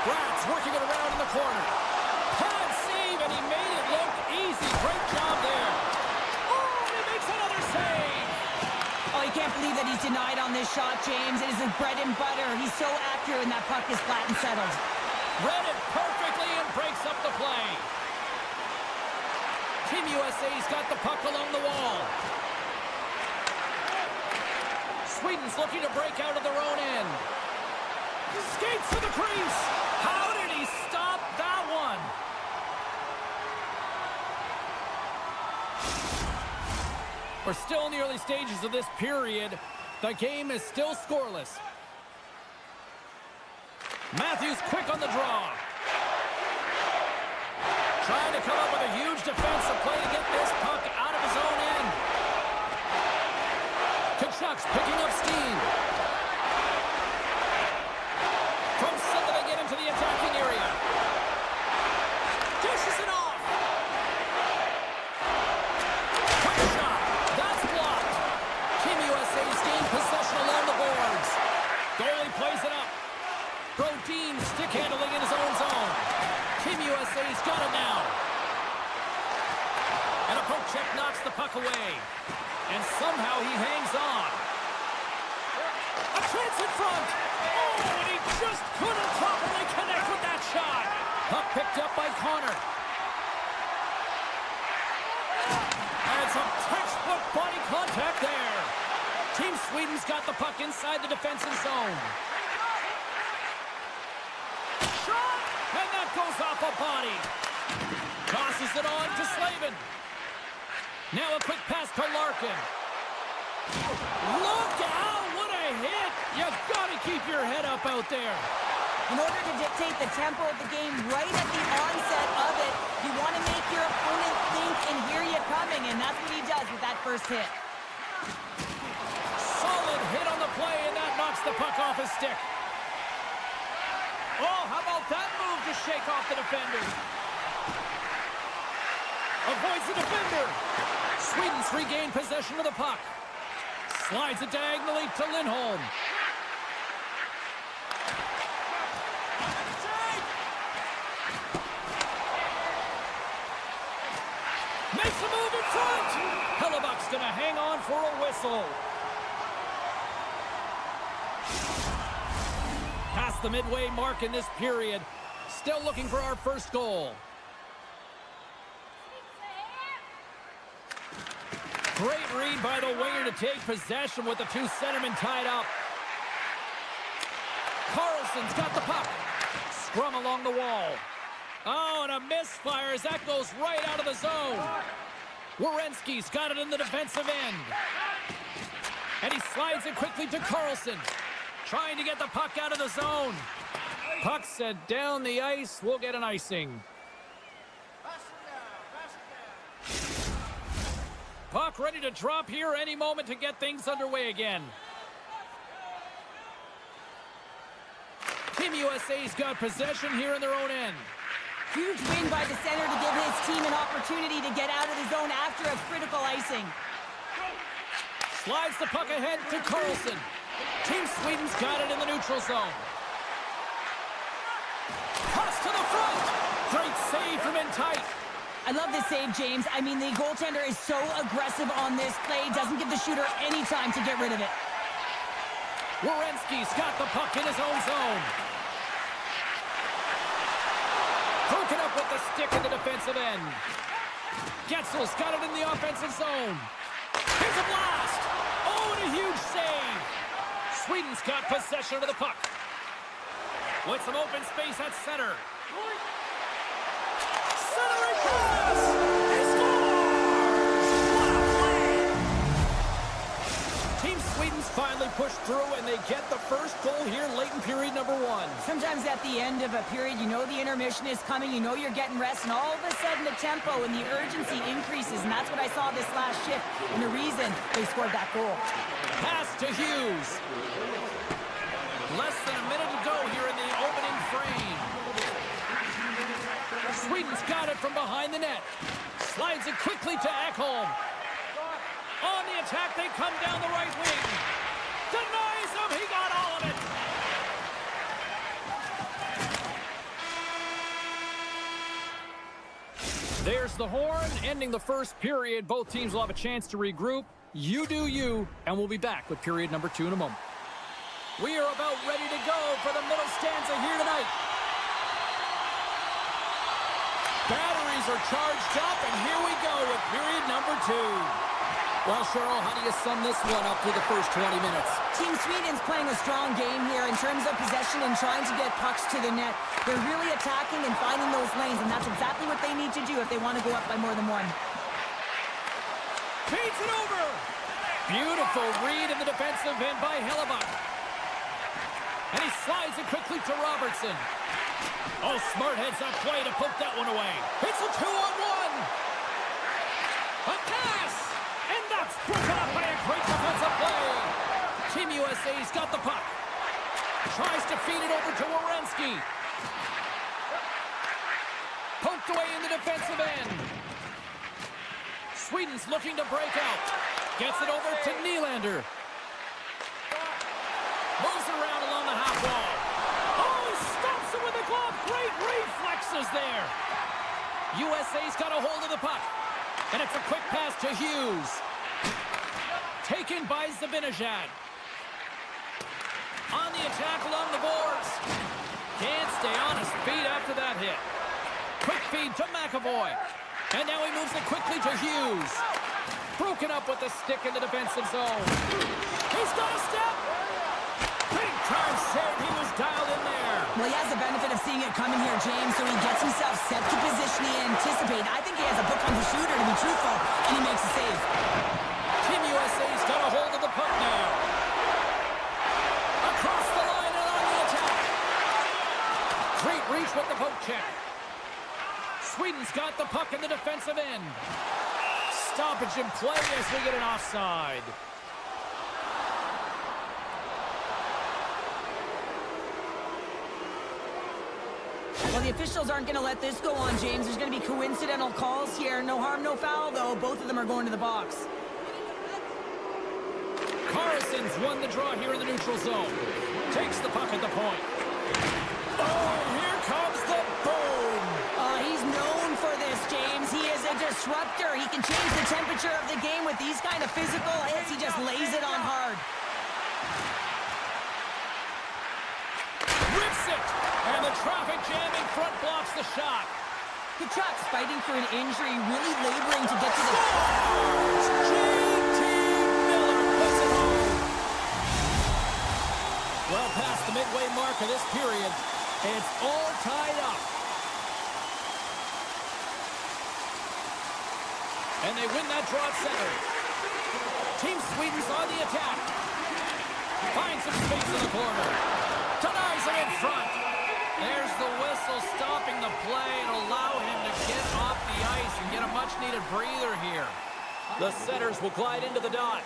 Bratz working it around in the corner. Pad save, and he made it look easy. Great job there. Oh, he makes another save. Oh, you can't believe that he's denied on this shot, James. It is his bread and butter. He's so accurate when that puck is flat and settled. Read it perfectly and breaks up the play. Team USA's got the puck along the wall. Sweden's looking to break out of their own end. Skates to the crease. How did he stop that one? We're still in the early stages of this period. The game is still scoreless. Matthews quick on the draw. Trying to come up with a huge defensive play to get this puck out of his own end. Kachuk's picking up steam. From center they get into the attacking area. Dishes it off. Quick shot. That's blocked. Team USA's gained possession along the boards. Goalie plays it up. Brodin stick handling in his own zone. Team USA's got it now. And a poke check knocks the puck away. And somehow he hangs on. A chance in front. Oh, and he just couldn't properly connect with that shot. Puck picked up by Connor. And some textbook body contact there. Team Sweden's got the puck inside the defensive zone. Shot! And that goes off a body. Tosses it on to Slavin. Now a quick pass to Larkin. Look out! What a hit! You've got to keep your head up out there. In order to dictate the tempo of the game right at the onset of it, you want to make your opponent think and hear you coming, and that's what he does with that first hit. Solid hit on the play, and that knocks the puck off his stick. Oh, how about that move to shake off the defender? Avoids the defender. Sweden's regained possession of the puck. Slides it diagonally to Lindholm. Makes a move in front. Hellebuck's going to hang on for a whistle. Past the midway mark in this period. Still looking for our first goal. Great read by the winger to take possession with the two centermen tied up. Karlsson's got the puck. Scrum along the wall. Oh, and a misfire as that goes right out of the zone. Werenski's got it in the defensive end. And he slides it quickly to Karlsson. Trying to get the puck out of the zone. Puck set down the ice. We'll get an icing. Puck ready to drop here any moment to get things underway again. Team USA's got possession here in their own end. Huge win by the center to give his team an opportunity to get out of the zone after a critical icing. Slides the puck ahead to Karlsson. Team Sweden's got it in the neutral zone. Pass to the front. Great save from in tight. I love this save, James. I mean, the goaltender is so aggressive on this play. Doesn't give the shooter any time to get rid of it. Werenski's got the puck in his own zone. Broken up with the stick in the defensive end. Getzel's got it in the offensive zone. Here's a blast. Oh, and a huge save. Sweden's got possession of the puck. With some open space at center. Centering pass. He scores! What a play! Team Sweden's finally pushed through, and they get the first goal here late in period number one. Sometimes at the end of a period, you know the intermission is coming, you know you're getting rest, and all of a sudden the tempo and the urgency increases, and that's what I saw this last shift, and the reason they scored that goal. Pass to Hughes. Less than a minute to go here in the opening frame. Sweden's got it from behind the net. Slides it quickly to Ekholm. On the attack, they come down the right wing. Denied! There's the horn, ending the first period. Both teams will have a chance to regroup. You do you, and we'll be back with period number 2 in a moment. We are about ready to go for the middle stanza here tonight. Batteries are charged up, and here we go with period number 2. Well, Cheryl, how do you sum this one up through the first 20 minutes? Team Sweden's playing a strong game here in terms of possession and trying to get pucks to the net. They're really attacking and finding those lanes, and that's exactly what they need to do if they want to go up by more than one. Feeds it over! Beautiful read in the defensive end by Hellebuck. And he slides it quickly to Robertson. Oh, smart heads up play to poke that one away. It's a 2-on-1! A pass! And that's broken up by a great defensive play. Team USA's got the puck. Tries to feed it over to Werenski. Poked away in the defensive end. Sweden's looking to break out. Gets it over to Nylander. Moves around along the half wall. Oh, he stops it with a glove. Great reflexes there. USA's got a hold of the puck. And it's a quick pass to Hughes. Taken by Zibanejad. On the attack along the boards. Can't stay on his feet after that hit. Quick feed to McAvoy. And now he moves it quickly to Hughes. Broken up with the stick in the defensive zone. He's got a step. Big time save. He was dialed in there. Well, he has the benefit of seeing it coming here, James, so he gets himself set to position he anticipated. I think he has a book on the shooter, to be truthful, and he makes a save. Team USA's got a hold of the puck now. Across the line and on the attack. Great reach with the poke check. Sweden's got the puck in the defensive end. Stoppage in play as we get an offside. Well, the officials aren't going to let this go on, James. There's going to be coincidental calls here. No harm, no foul, though. Both of them are going to the box. Karson's won the draw here in the neutral zone. Takes the puck at the point. Oh, here comes the boom! He's known for this, James. He is a disruptor. He can change the temperature of the game with these kind of physical hits. He just lays it on hard. Rips it! And the traffic jam in front blocks the shot. Kachuk's fighting for an injury, really laboring to get to the... J.T. Miller puts it home. Well past the midway mark of this period, it's all tied up. And they win that draw at center. Team Sweden's on the attack. Finds some space in the corner. Denies it in front. There's the whistle stopping the play and allow him to get off the ice and get a much-needed breather here. The setters will glide into the dot.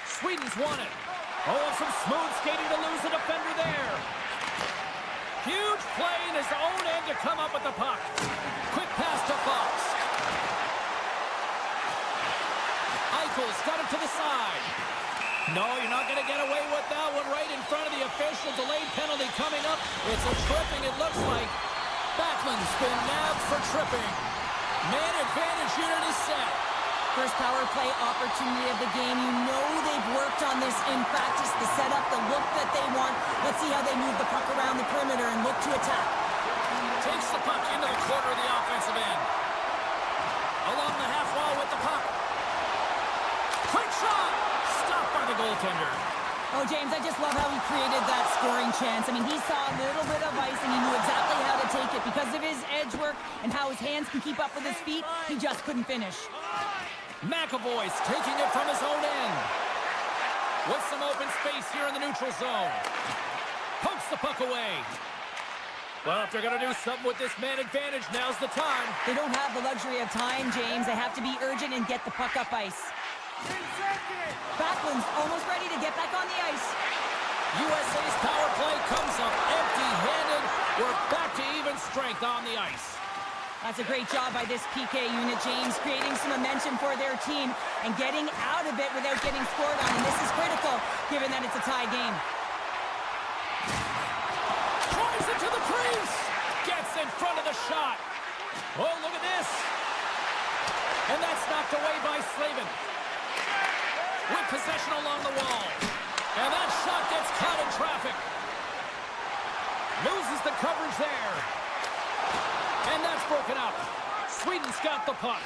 Sweden's won it. Oh, and some smooth skating to lose the defender there. Huge play in his own end to come up with the puck. Quick pass to Fox. Eichel's got it to the side. No, you're not going to get away with that one right in front of the official. Delayed penalty coming up. It's a tripping, it looks like. Backlund's been nabbed for tripping. Man advantage unit is set. First power play opportunity of the game. You know they've worked on this in practice, the setup, the look that they want. Let's see how they move the puck around the perimeter and look to attack. Takes the puck into the corner of the offensive end. Along the half wall with the puck. Quick shot! Stopped by the goaltender. Oh, James, I just love how he created that scoring chance. I mean, he saw a little bit of ice, and he knew exactly how to take it. Because of his edge work and how his hands can keep up with his feet, he just couldn't finish. McAvoy's taking it from his own end. With some open space here in the neutral zone. Pokes the puck away. Well, if they're going to do something with this man advantage, now's the time. They don't have the luxury of time, James. They have to be urgent and get the puck up ice. Backlund's almost ready to get back on the ice. USA's power play comes up empty-handed. We're back to even strength on the ice. That's a great job by this PK unit, James, creating some momentum for their team and getting out of it without getting scored on. And this is critical, given that it's a tie game. Tries it to the crease. Gets Gets in front of the shot. Oh, look at this. And that's knocked away by Slavin. With possession along the wall. And that shot gets caught in traffic. Loses the coverage there. And that's broken up. Sweden's got the puck.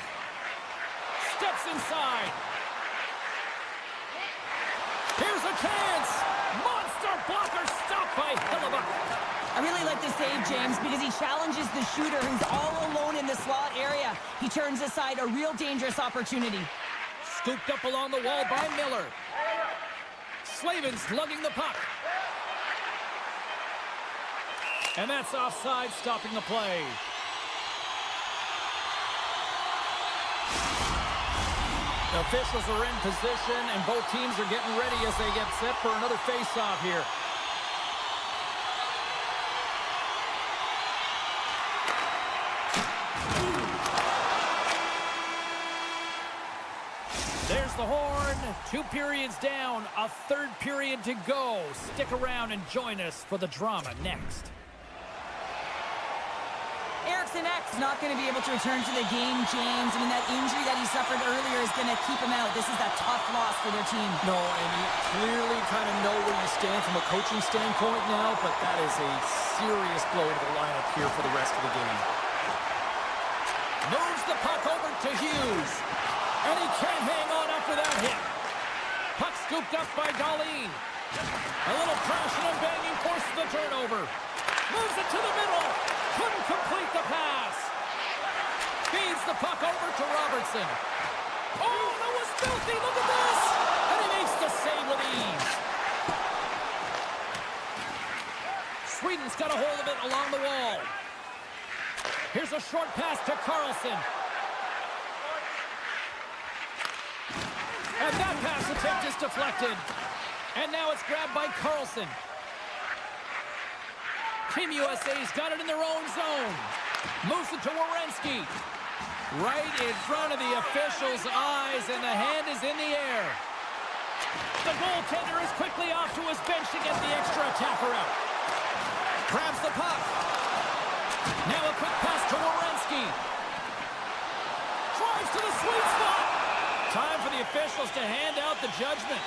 Steps inside. Here's a chance. Monster blocker stopped by Hillebuck. I really like the save, James, because he challenges the shooter who's all alone in the slot area. He turns aside a real dangerous opportunity. Scooped up along the wall by Miller. Slavin's lugging the puck. And that's offside, stopping the play. The officials are in position, and both teams are getting ready as they get set for another face-off here. There's the horn. 2 periods down, a 3rd period to go. Stick around and join us for the drama next. Eriksson Ek's not going to be able to return to the game, James. I mean, that injury that he suffered earlier is going to keep him out. This is a tough loss for their team. No, and you clearly kind of know where you stand from a coaching standpoint now, but that is a serious blow to the lineup here for the rest of the game. Moves the puck over to Hughes. And he can't hang on after that hit. Puck scooped up by Dahlin. A little crashing and banging forces the turnover. Moves it to the middle. Couldn't complete the pass. Feeds the puck over to Robertson. Oh, that was filthy. Look at this. And he makes the save with ease. Sweden's got a hold of it along the wall. Here's a short pass to Karson. And that pass attempt is deflected. And now it's grabbed by Karson. Team USA's got it in their own zone. Moves it to Werenski. Right in front of the official's eyes, and the hand is in the air. The goaltender is quickly off to his bench to get the extra attacker out. Grabs the puck. Now a quick pass to Werenski. Drives to the sweet spot. Time for the officials to hand out the judgment.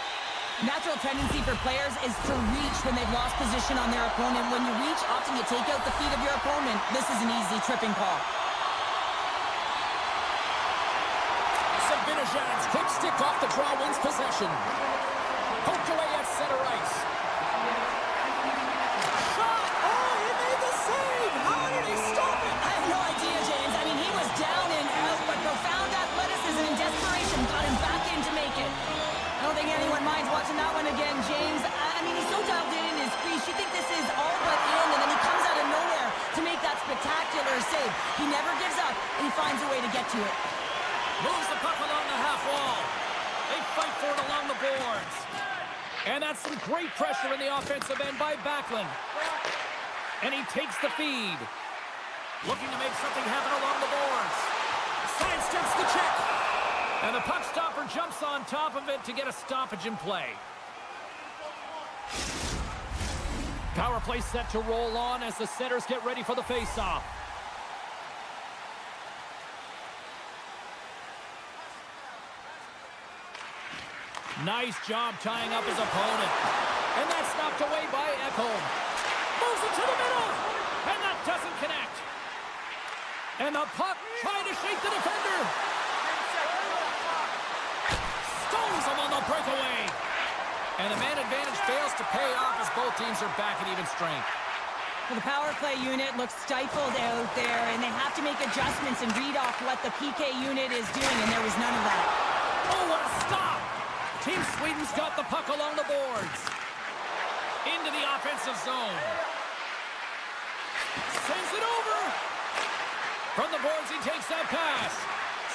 Natural tendency for players is to reach when they've lost position on their opponent. When you reach, often you take out the feet of your opponent. This is an easy tripping call. Sabinajad's quick stick off the draw wins possession. Poked away at center ice. Shot! Oh, he made the save! How did he stop it? I have no idea, James. I mean, he was down and out, but profound athleticism and desperation got him back in to make it. I don't think anyone minds watching that one again, James. I mean, he's so dialed in his crease. You think this is all but in, and then he comes out of nowhere to make that spectacular save. He never gives up, and he finds a way to get to it. Moves the puck along the half wall. They fight for it along the boards. And that's some great pressure in the offensive end by Backlund. And he takes the feed. Looking to make something happen along the boards. Sidesteps the check. And the puck stopper jumps on top of it to get a stoppage in play. Power play set to roll on as the setters get ready for the face-off. Nice job tying up his opponent. And that's knocked away by Ekholm. Moves it to the middle. And that doesn't connect. And the puck trying to shake the defender. Stones him on the breakaway. And the man advantage fails to pay off as both teams are back at even strength. Well, the power play unit looks stifled out there, and they have to make adjustments and read off what the PK unit is doing, and there was none of that. Oh, what a stop! Team Sweden's got the puck along the boards. Into the offensive zone. Sends it over. From the boards, he takes that pass.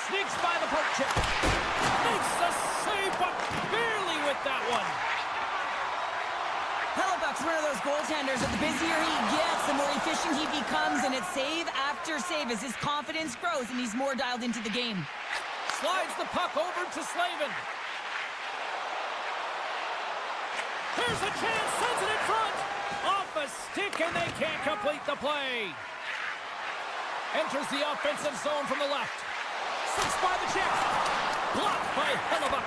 Sneaks by the poke check. Makes the save, but barely with that one. Hellebuck's one of those goaltenders that the busier he gets, the more efficient he becomes, and it's save after save as his confidence grows and he's more dialed into the game. Slides the puck over to Slavin. Here's a chance, sends it in front. Off a stick, and they can't complete the play. Enters the offensive zone from the left. Sits by the chest. Blocked by Hellebuck.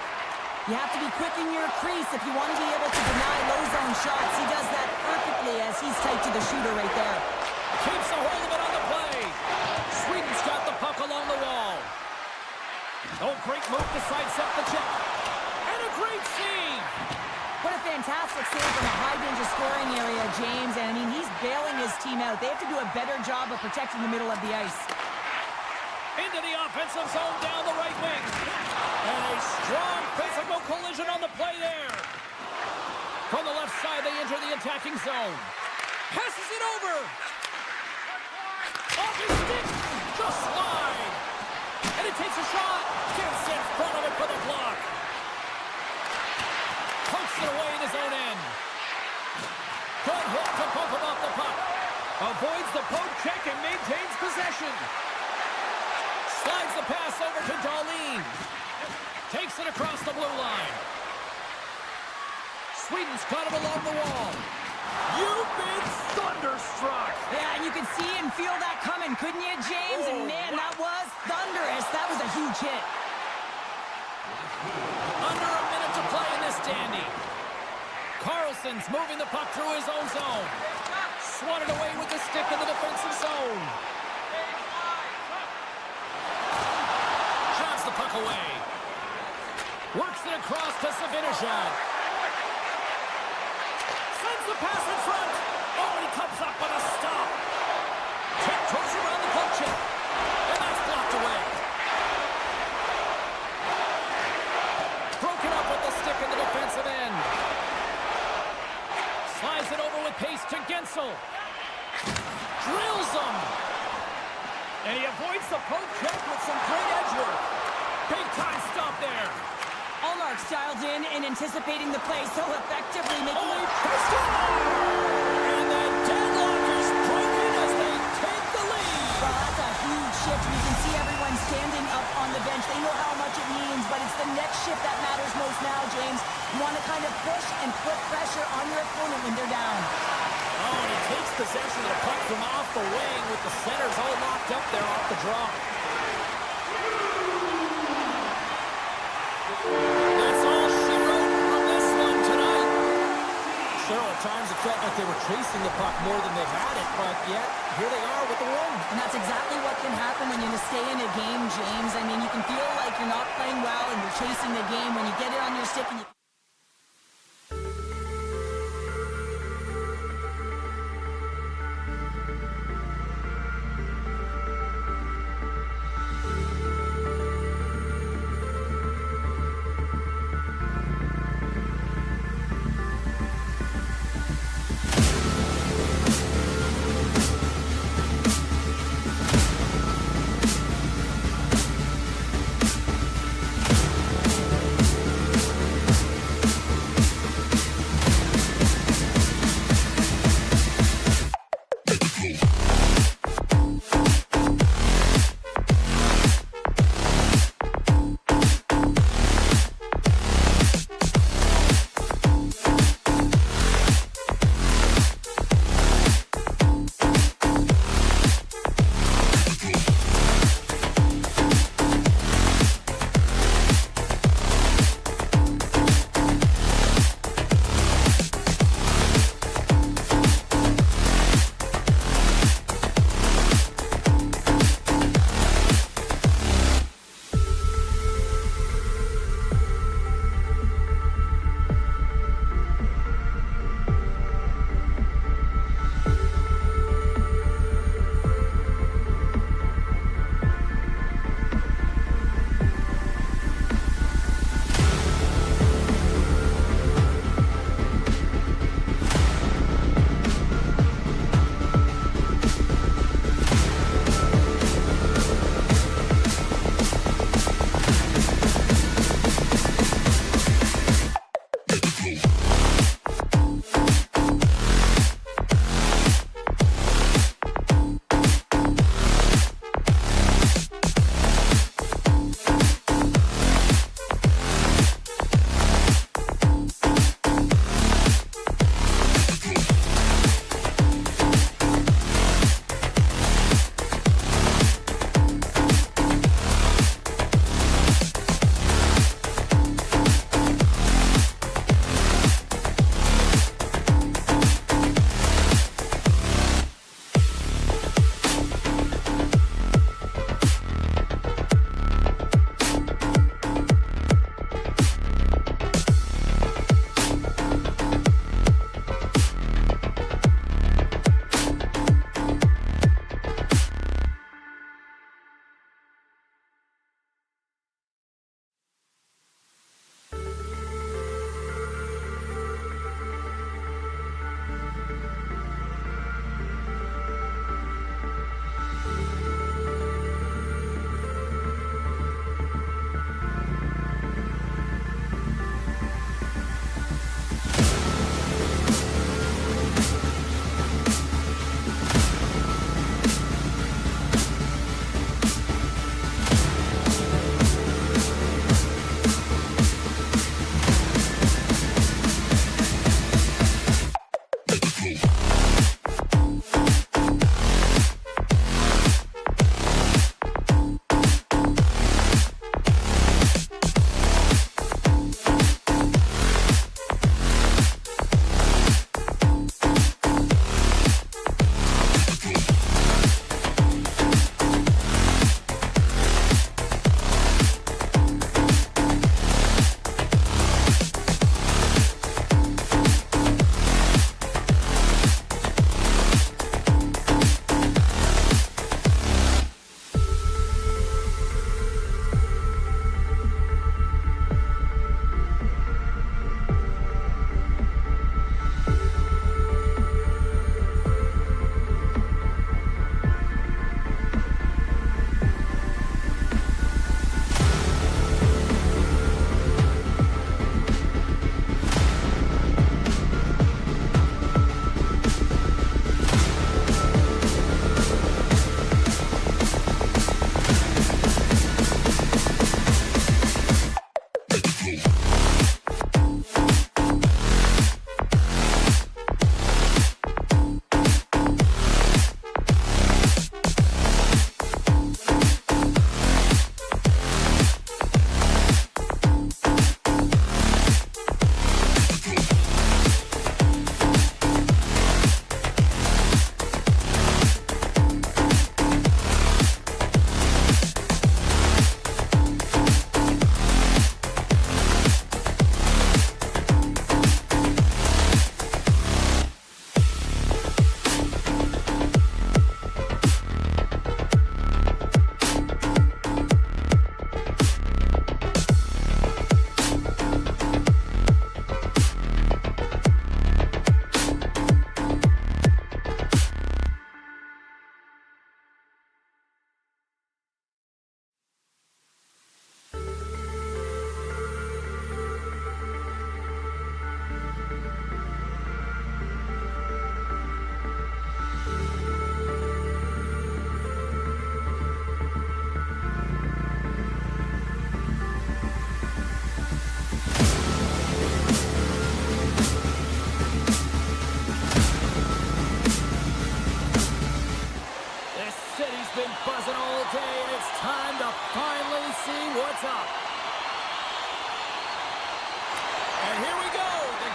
You have to be quick in your crease if you want to be able to deny low zone shots. He does that perfectly as he's tight to the shooter right there. Keeps a hold of it on the play. Sweden's got the puck along the wall. Oh, great move to sidestep the check. And a great save. What a fantastic save from a high-danger scoring area, James. And, I mean, he's bailing his team out. They have to do a better job of protecting the middle of the ice. Into the offensive zone down the right wing. And a strong physical collision on the play there. From the left side, they enter the attacking zone. Passes it over. Off his stick. Just slide. And it takes a shot. Gets in front of it for the block. Pokes it away in his own end. Good hit to bump him off the puck. Avoids the poke check and maintains possession. Slides the pass over to Dahlin. Takes it across the blue line. Sweden's got it along the wall. You've been thunderstruck. Yeah, and you could see and feel that coming, couldn't you, James? Oh, and man, that was thunderous. That was a huge hit. Under a minute to play in this dandy. Karlsson's moving the puck through his own zone. Swatted away with the stick in the defensive zone. Shots the puck away. Works it across to Zibanejad. Sends the pass in front. Oh, and he comes up with a stop. Tiptoes around the poke check. And that's blocked away. Broken up with the stick in the defensive end. Slides it over with pace to Gensel. Drills him. And he avoids the poke check with some great edge work. Big time stop there. Allmark's dialed in and anticipating the play so effectively, making Oh, it... and the deadlock is broken as they take the lead. Well, that's a huge shift. You can see everyone standing up on the bench. They know how much it means, but it's the next shift that matters most now, James. You want to kind of push and put pressure on your opponent when they're down. Oh, and he takes possession of the puck from off the wing with the centers all locked up there off the draw. That's all she wrote from this one tonight. Sure, at times it felt like they were chasing the puck more than they had it, but yet, here they are with the win. And that's exactly what can happen when you stay in a game, James. I mean, you can feel like you're not playing well and you're chasing the game. When you get it on your stick and you...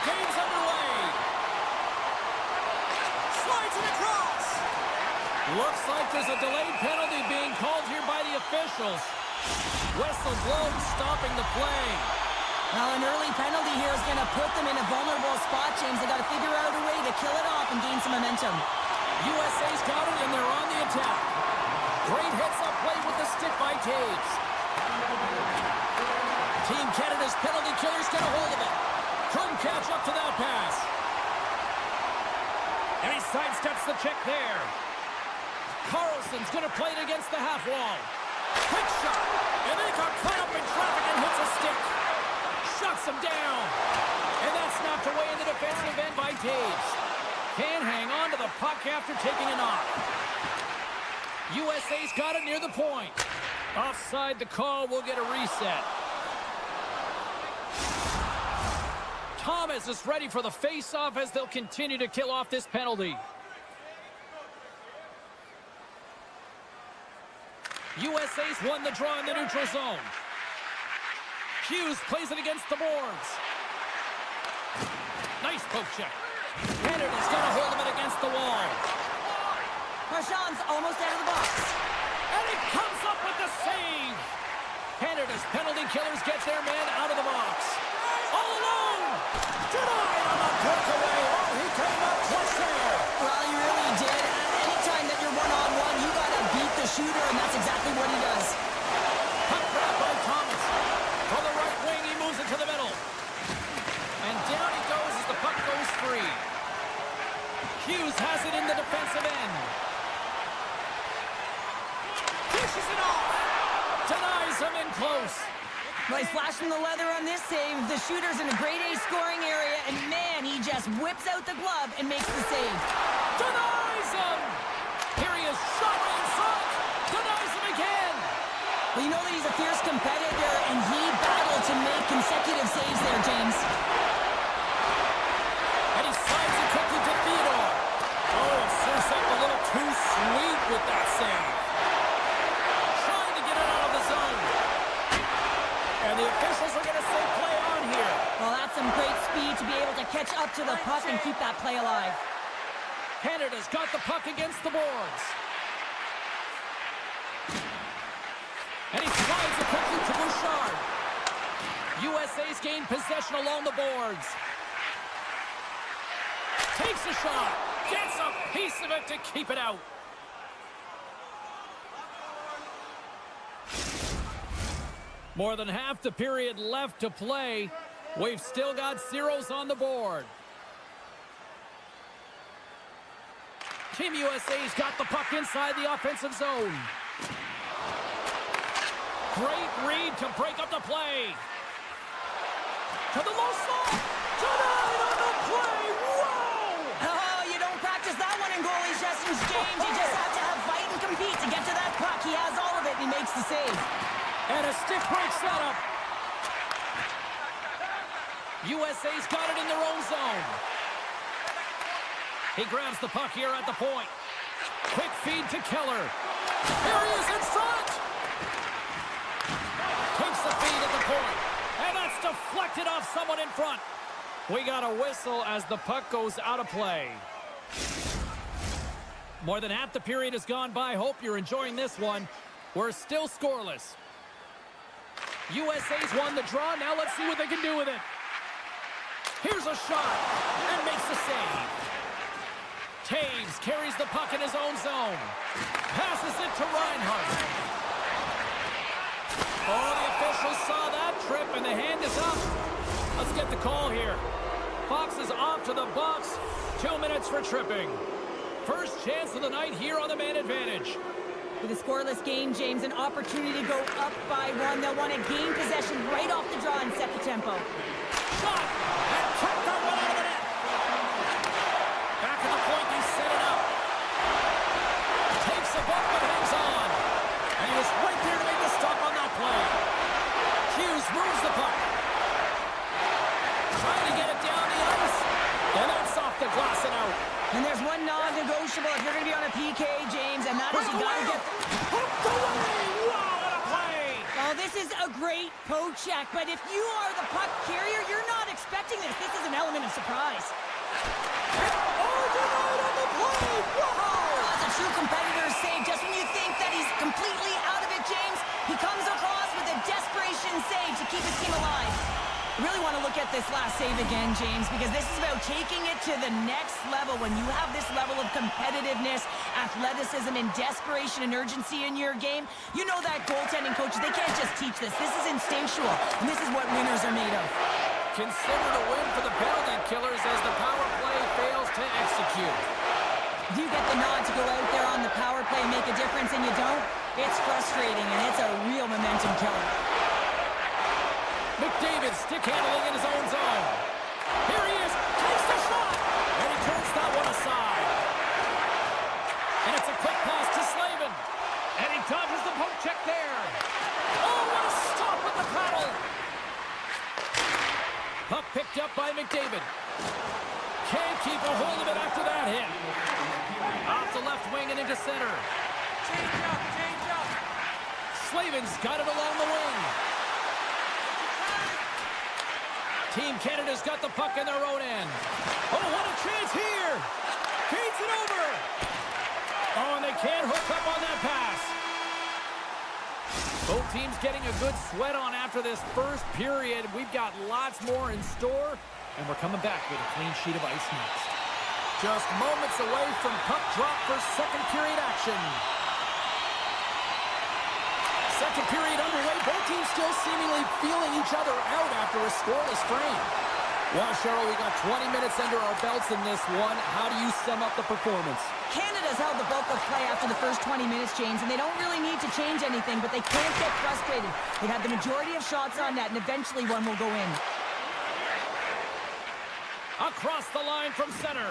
game's underway. Slides it across. Looks like there's a delayed penalty being called here by the officials. Whistle blown, stopping the play. Well, an early penalty here is going to put them in a vulnerable spot, James. They got to figure out a way to kill it off and gain some momentum. USA's got it, and they're on the attack. Great heads-up play with the stick by Taves. Team Canada's penalty killers get a hold of it. Couldn't catch up to that pass. And he sidesteps the check there. Karlsson's going to play it against the half wall. Quick shot. And they got caught up in traffic and hits a stick. Shuts him down. And that's knocked away in the defensive end by Taves. Can't hang on to the puck after taking a knock. USA's got it near the point. Offside the call, will get a reset. Thomas is ready for the face-off as they'll continue to kill off this penalty. USA's won the draw in the neutral zone. Hughes plays it against the boards. Nice poke check. Canada's got a hold of it against the wall. Karson's almost out of the box. And he comes up with the save. Canada's penalty killers get their man out of the box. All alone. Denied on the breakaway. Oh, he came up close there. Well, he really did. Anytime that you're one-on-one, you got to beat the shooter, and that's exactly what he does. Puck grab by Thomas. For the right wing, he moves it to the middle. And down he goes as the puck goes free. Hughes has it in the defensive end. Pushes it off. Denies him in close. Well, he's flashing the leather on this save. The shooter's in a grade A scoring area, and man, he just whips out the glove and makes the save. Denies him. Here he is, shot right in front. Denies him again. Well, you know that he's a fierce competitor, and he battled to make consecutive saves there, James. And he slides it quickly to Theodore. Oh, and Sursek a little too sweet with that save. Trying to get it out of the zone. And the officials are going to say play on here. Well, that's some great speed to be able to catch up to the puck and keep that play alive. Canada's got the puck against the boards. And he slides it quickly to Bouchard. USA's gained possession along the boards. Takes a shot. Gets a piece of it to keep it out. More than half the period left to play. We've still got zeros on the board. Team USA's got the puck inside the offensive zone. Great read to break up the play. To the low slot. Denied on the play. Whoa! Oh, you don't practice that one in goalie sessions, James. You just have to have fight and compete to get to that puck. He has all of it, and he makes the save. And a stick break setup. USA's got it in their own zone. He grabs the puck here at the point. Quick feed to Keller. Here he is in front. Takes the feed at the point. And that's deflected off someone in front. We got a whistle as the puck goes out of play. More than half the period has gone by. Hope you're enjoying this one. We're still scoreless. USA's won the draw. Now let's see what they can do with it. Here's a shot. And makes the save. Taves carries the puck in his own zone. Passes it to Reinhart. Oh, the officials saw that trip, and the hand is up. Let's get the call here. Fox is off to the box. 2 minutes for tripping. First chance of the night here on the man advantage. With a scoreless game, James, an opportunity to go up by one. They'll want to gain possession right off the draw and set the tempo. Shot! And checked that one out of the net. Back at the point, he set it up. Takes the bump but hangs on. And he was right there to make the stop on that play. Hughes moves the puck. Trying to get it down the ice. And that's off the glass and out. And there's one non-negotiable if you're going to be on a PK, James, and that is you got to get... Hooked away! Wow, what a play! Oh, this is a great poke check, but if you are the puck carrier, you're not expecting this. This is an element of surprise. Oh, denied on the play! Wow! That's a true competitor's save. Just when you think that he's completely out of it, James, he comes across with a desperation save to keep his team alive. I really want to look at this last save again, James, because this is about taking it to the next level. When you have this level of competitiveness, athleticism, and desperation and urgency in your game, you know that goaltending coaches, they can't just teach this. This is instinctual, and this is what winners are made of. Considered a win for the penalty killers as the power play fails to execute. You get the nod to go out there on the power play and make a difference, and you don't? It's frustrating, and it's a real momentum killer. McDavid stick handling in his own zone. Here he is, takes the shot, and he turns that one aside. And it's a quick pass to Slavin. And he dodges the poke check there. Oh, what a stop with the paddle. Puck picked up by McDavid. Can't keep a hold of it after that hit. Off the left wing and into center. Change up. Slavin's got it along the wing. Team Canada's got the puck in their own end. Oh, what a chance here! Feeds it over! Oh, and they can't hook up on that pass. Both teams getting a good sweat on after this first period. We've got lots more in store, and we're coming back with a clean sheet of ice next. Just moments away from puck drop for second period action. Second period underway. Both teams still seemingly feeling each other out after a scoreless frame. Well, Cheryl, we got 20 minutes under our belts in this one. How do you sum up the performance? Canada's held the bulk of play after the first 20 minutes, James, and they don't really need to change anything, but they can't get frustrated. They have the majority of shots on net, and eventually one will go in. Across the line from center.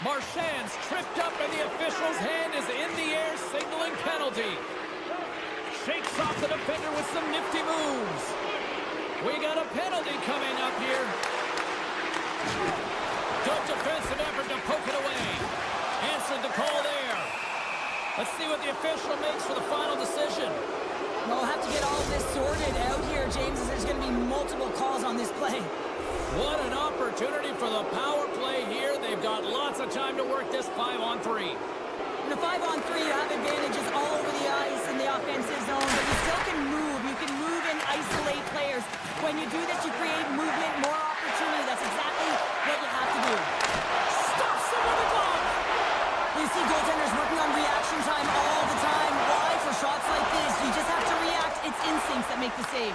Marchand's tripped up, and the official's hand is in the air, signaling penalty. Shakes off the defender with some nifty moves. We got a penalty coming up here. Good defensive effort to poke it away. Answered the call there. Let's see what the official makes for the final decision. We'll have to get all of this sorted out here, James, as there's going to be multiple calls on this play. What an opportunity for the power play here. They've got lots of time to work this 5-on-3. In a 5-on-3, you have advantages all over the ice in the offensive zone, but you still can move. You can move and isolate players. When you do this, you create movement, more opportunity. That's exactly what you have to do. Stops him with a glove. You see goaltenders working on reaction time all the time. Why? For shots like this, you just have to react. It's instincts that make the save.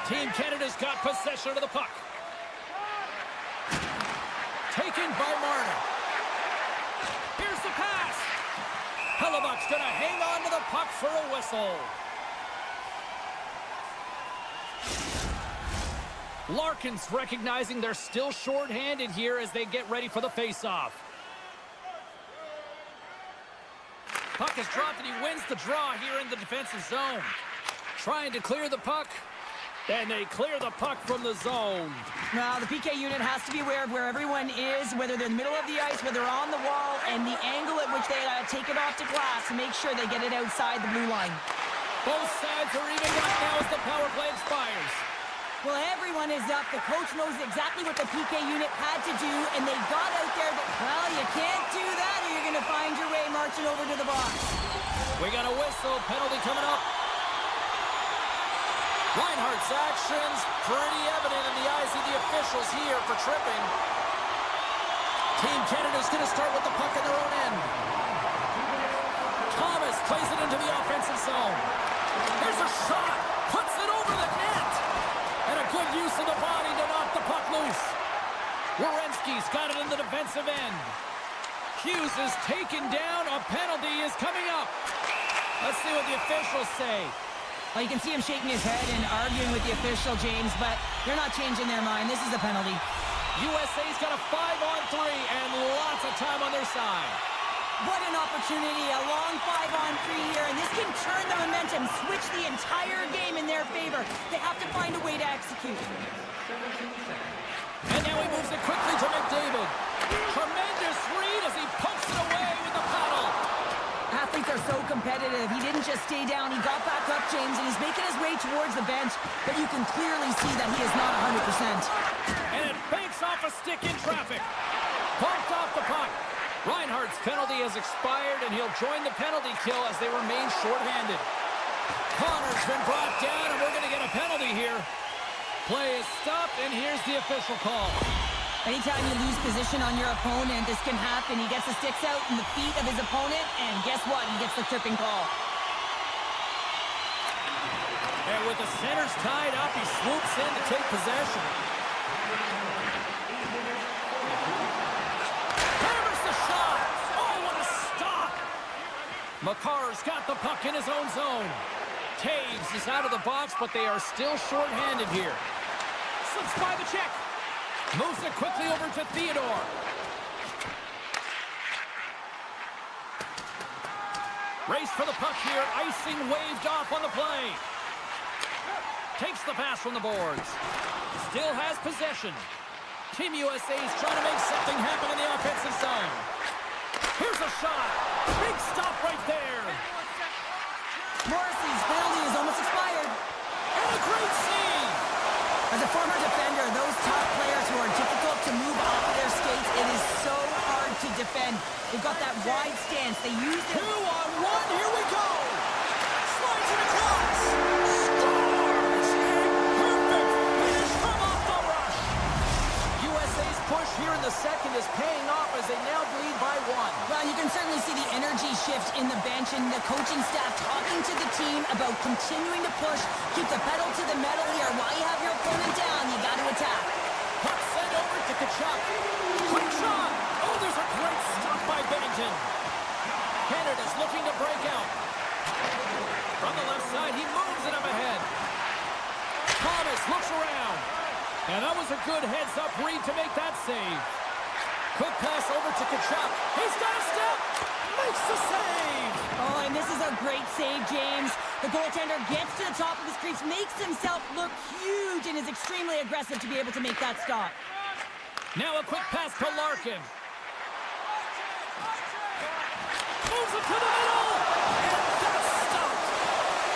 Team Canada's got possession of the puck. Taken by Marner. Here's the pass. Hellebuck's going to hang on to the puck for a whistle. Larkin's recognizing they're still short-handed here as they get ready for the face-off. Puck is dropped and he wins the draw here in the defensive zone. Trying to clear the puck. And they clear the puck from the zone. Now, the PK unit has to be aware of where everyone is, whether they're in the middle of the ice, whether they're on the wall, and the angle at which they take it off to glass to make sure they get it outside the blue line. Both sides are even right now as the power play expires. Well, everyone is up. The coach knows exactly what the PK unit had to do, and they got out there. Well, you can't do that, or you're going to find your way marching over to the box. We got a whistle. Penalty coming up. Reinhardt's actions pretty evident in the eyes of the officials here for tripping. Team Canada's going to start with the puck in their own end. Thomas plays it into the offensive zone. There's a shot. Puts it over the net. And a good use of the body to knock the puck loose. Werenski's got it in the defensive end. Hughes is taken down. A penalty is coming up. Let's see what the officials say. Well, you can see him shaking his head and arguing with the official, James, but they're not changing their mind. This is a penalty. USA's got a 5-on-3 and lots of time on their side. What an opportunity, a long 5-on-3 here, and this can turn the momentum, switch the entire game in their favor. They have to find a way to execute. And now he moves it quickly to McDavid. Tremendous read as he pokes it away with the paddle. Athletes are so competitive. He didn't just stay down. He got back up, James, and he's making his way towards the bench, but you can clearly see that he is not 100%. And it banks stick in traffic. Bumped off the puck. Reinhardt's penalty has expired, and he'll join the penalty kill as they remain shorthanded. Connor's been brought down, and we're going to get a penalty here. Play is stopped, and here's the official call. Anytime you lose position on your opponent, this can happen. He gets the sticks out in the feet of his opponent, and guess what? He gets the tripping call. And with the centers tied up, he swoops in to take possession. Hammers the shot! Oh, what a stop! Makar's got the puck in his own zone. Taves is out of the box, but they are still shorthanded here. Slips by the check. Moves it quickly over to Theodore. Race for the puck here. Icing waved off on the play. Takes the pass from the boards. Still has possession. Team USA is trying to make something happen in the offensive zone. Here's a shot. Big stop right there. Morrissey's penalty is almost expired. And a great save. As a former defender, those top players who are difficult to move off of their skates, it is so hard to defend. They've got that wide stance. They use it. 2-on-1. Here we go. Slides it across. Scores. A perfect finish from off the rush. USA's push here in the second is paying off as they now lead by 1. Well, you can certainly see the energy shift in the bench and the coaching staff talking to the team about continuing to push, keep the pedal to the metal here. While you have your opponent down, you got to attack. Puck sent over to Tkachuk. Quick shot. Oh, there's a great stop by Bennington. Canada's looking to break out. From the left side, he moves it up ahead. Thomas looks around. And that was a good heads-up read to make that save. Quick pass over to Tkachuk. He's got a step. Makes the save. Oh, and this is a great save, James. The goaltender gets to the top of his crease, makes himself look huge, and is extremely aggressive to be able to make that stop. Now a quick pass to Larkin. Moves it to the middle. And that's stopped.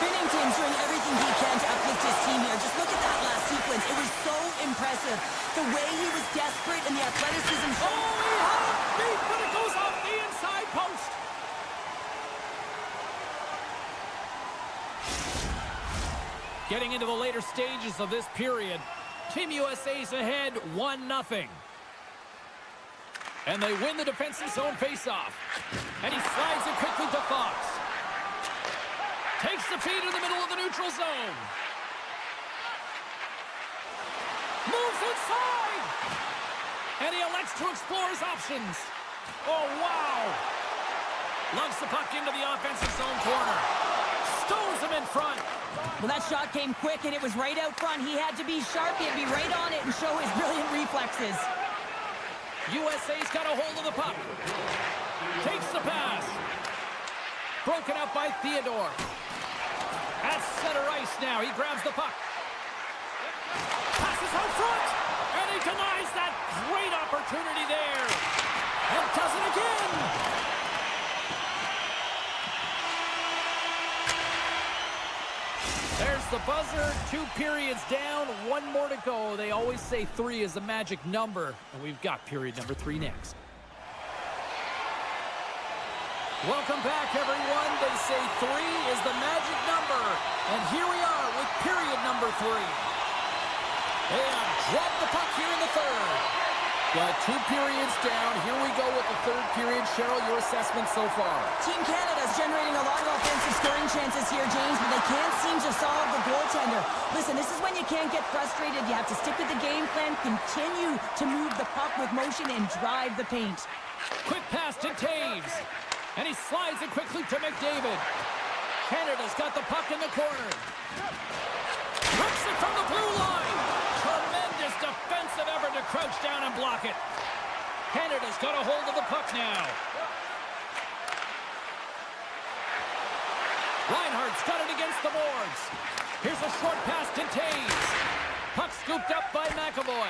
Binnington's doing everything he can to uplift his team here. Just look at that last sequence. It was so impressive. The way he was desperate and the athleticism. Oh, he had it beat, but it goes off the inside post. Getting into the later stages of this period, Team USA's ahead 1-0. And they win the defensive zone faceoff. And he slides it quickly to Fox. Takes the feed in the middle of the neutral zone. Moves inside. And he elects to explore his options. Oh, wow. Lugs the puck into the offensive zone corner. Stones him in front. Well, that shot came quick, and it was right out front. He had to be sharp. He had to be right on it and show his brilliant reflexes. USA's got a hold of the puck. Takes the pass. Broken up by Theodore. At center ice now. He grabs the puck. Passes out front. And he denies that great opportunity there. And does it again. There's the buzzer. 2 periods down. 1 more to go. They always say 3 is the magic number. And we've got period number 3 next. Welcome back, everyone. They say 3 is the magic number. And here we are with period number 3. And drop the puck here in the third. Well, 2 periods down. Here we go with the third period. Cheryl, your assessment so far? Team Canada's generating a lot of offensive scoring chances here, James, but they can't seem to solve the goaltender. Listen, this is when you can't get frustrated. You have to stick with the game plan, continue to move the puck with motion, and drive the paint. Quick pass to Taves. And he slides it quickly to McDavid. Canada's got the puck in the corner. Rips it from the blue line. Tremendous defensive effort to crouch down and block it. Canada's got a hold of the puck now. Reinhardt's got it against the boards. Here's a short pass to Taves. Puck scooped up by McAvoy.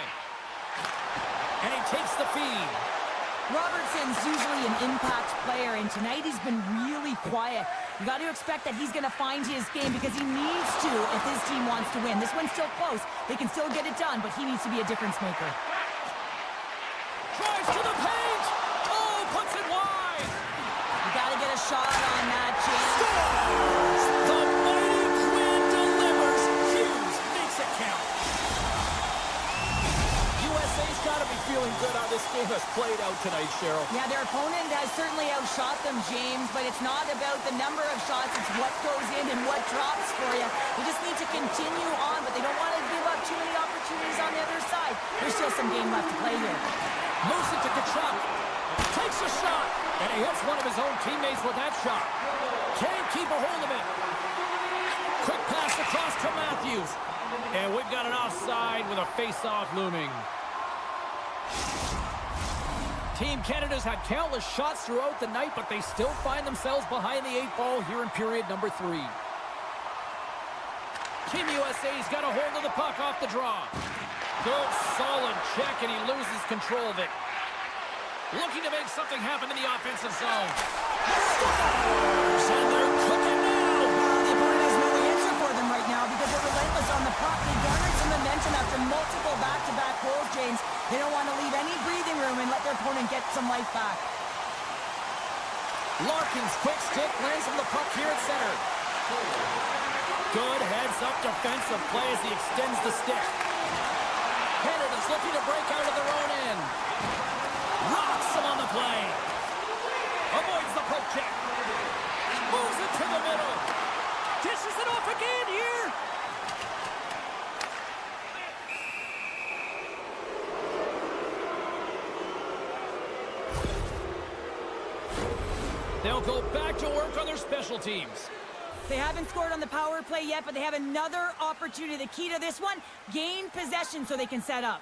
And he takes the feed. Robertson's usually an impact player, and tonight he's been really quiet. You got to expect that he's going to find his game because he needs to if his team wants to win. This one's still close. They can still get it done, but he needs to be a difference maker. feeling good how this game has played out tonight, Cheryl. Yeah, their opponent has certainly outshot them, James, but it's not about the number of shots. It's what goes in and what drops for you. They just need to continue on, but they don't want to give up too many opportunities on the other side. There's still some game left to play here. Moves it to Kachuk. Takes a shot. And he hits one of his own teammates with that shot. Can't keep a hold of it. Quick pass across to Matthews. And we've got an offside with a face-off looming. Team Canada's had countless shots throughout the night, but they still find themselves behind the 8 ball here in period number 3. Team USA's got a hold of the puck off the draw. Good, solid check, and he loses control of it. Looking to make something happen in the offensive zone. Scores! And they're cooking now! The opponent has no answer for them right now because they're relentless on the puck. They garnered some momentum after multiple back-to-back goals, James. They don't want to leave any breathing room and let their opponent get some life back. Larkin's quick stick lands on the puck here at center. Good heads-up defensive play as he extends the stick. Canada's looking to break out of their own end. Rocks him on the play. Avoids the poke check. Moves it to the middle. Dishes it off again here. They'll go back to work on their special teams. They haven't scored on the power play yet, but they have another opportunity. The key to this one, gain possession so they can set up.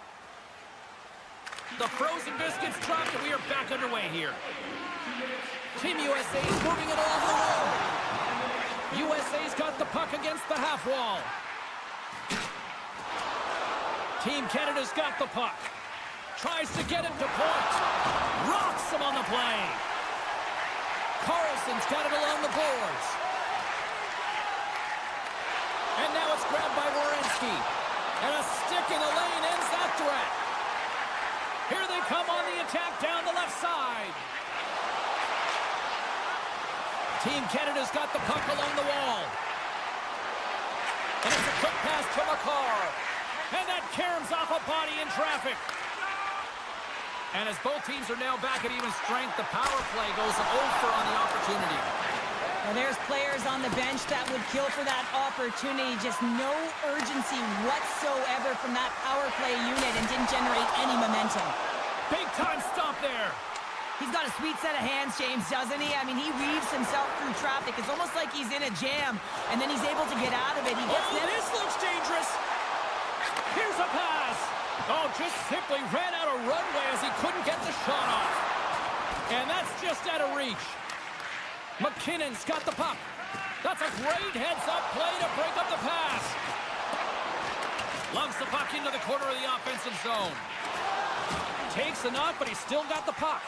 The frozen biscuits dropped, and we are back underway here. Team USA is moving it along the wall. USA's got the puck against the half wall. Team Canada's got the puck. Tries to get him to point. Rocks him on the play. Karson's got it along the boards. And now it's grabbed by Werenski. And a stick in the lane ends that threat. Here they come on the attack down the left side. Team Canada's got the puck along the wall. And it's a quick pass to McCarr. And that caroms off a body in traffic. And as both teams are now back at even strength, the power play goes over on the opportunity. Well, there's players on the bench that would kill for that opportunity. Just no urgency whatsoever from that power play unit and didn't generate any momentum. Big time stop there. He's got a sweet set of hands, James, doesn't he? I mean, he weaves himself through traffic. It's almost like he's in a jam, and then he's able to get out of it. He gets this looks dangerous. Here's a pass. Oh, just simply ran out of runway as he couldn't get the shot off. And that's just out of reach. McKinnon's got the puck. That's a great heads-up play to break up the pass. Lugs the puck into the corner of the offensive zone. Takes the knock, but he's still got the puck.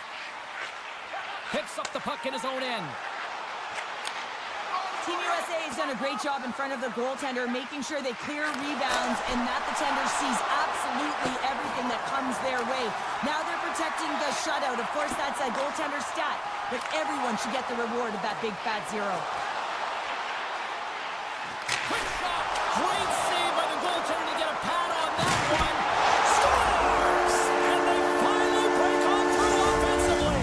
Picks up the puck in his own end. Team USA has done a great job in front of the goaltender, making sure they clear rebounds and that the tender sees absolutely everything that comes their way. Now they're protecting the shutout. Of course, that's a goaltender stat, but everyone should get the reward of that big fat zero. Quick shot. Great save by the goaltender to get a pad on that one. Scores! And they finally break on through offensively.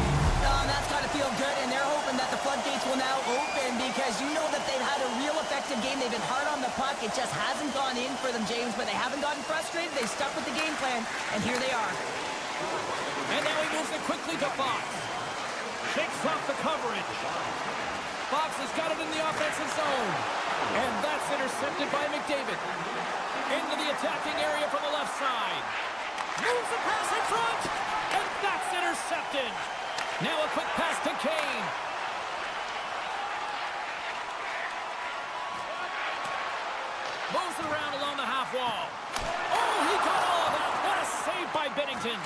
That's got to feel good, and they're hoping that the floodgates will now open because you know that they've had a real effective game. They've been hard on the puck. It just hasn't gone in for them, James, but they haven't gotten frustrated. They stuck with the game plan, and here they are. And now he moves it quickly to Fox. Shakes off the coverage. Fox has got it in the offensive zone. And that's intercepted by McDavid. Into the attacking area from the left side. Moves the pass in front. And that's intercepted. Now a quick pass to Kane. Moves it around along the half wall. Oh, he got all of that. What a save by Binnington.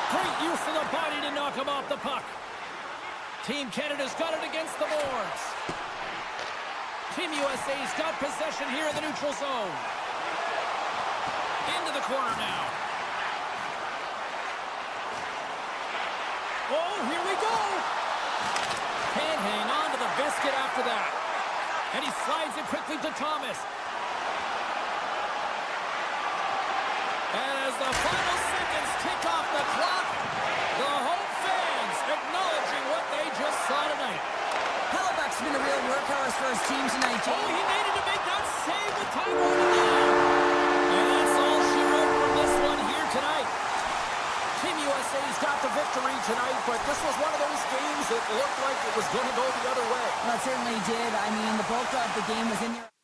Great use of the body to knock him off the puck. Team Canada's got it against the boards. Team USA's got possession here in the neutral zone. Into the corner now. Oh, here we go. Can't hang on to the biscuit after that. And he slides it quickly to Thomas. As the final seconds tick off the clock. say he's got the victory tonight, but this was one of those games that looked like it was going to go the other way. Well, it certainly did. I mean, the bulk of the game was in there.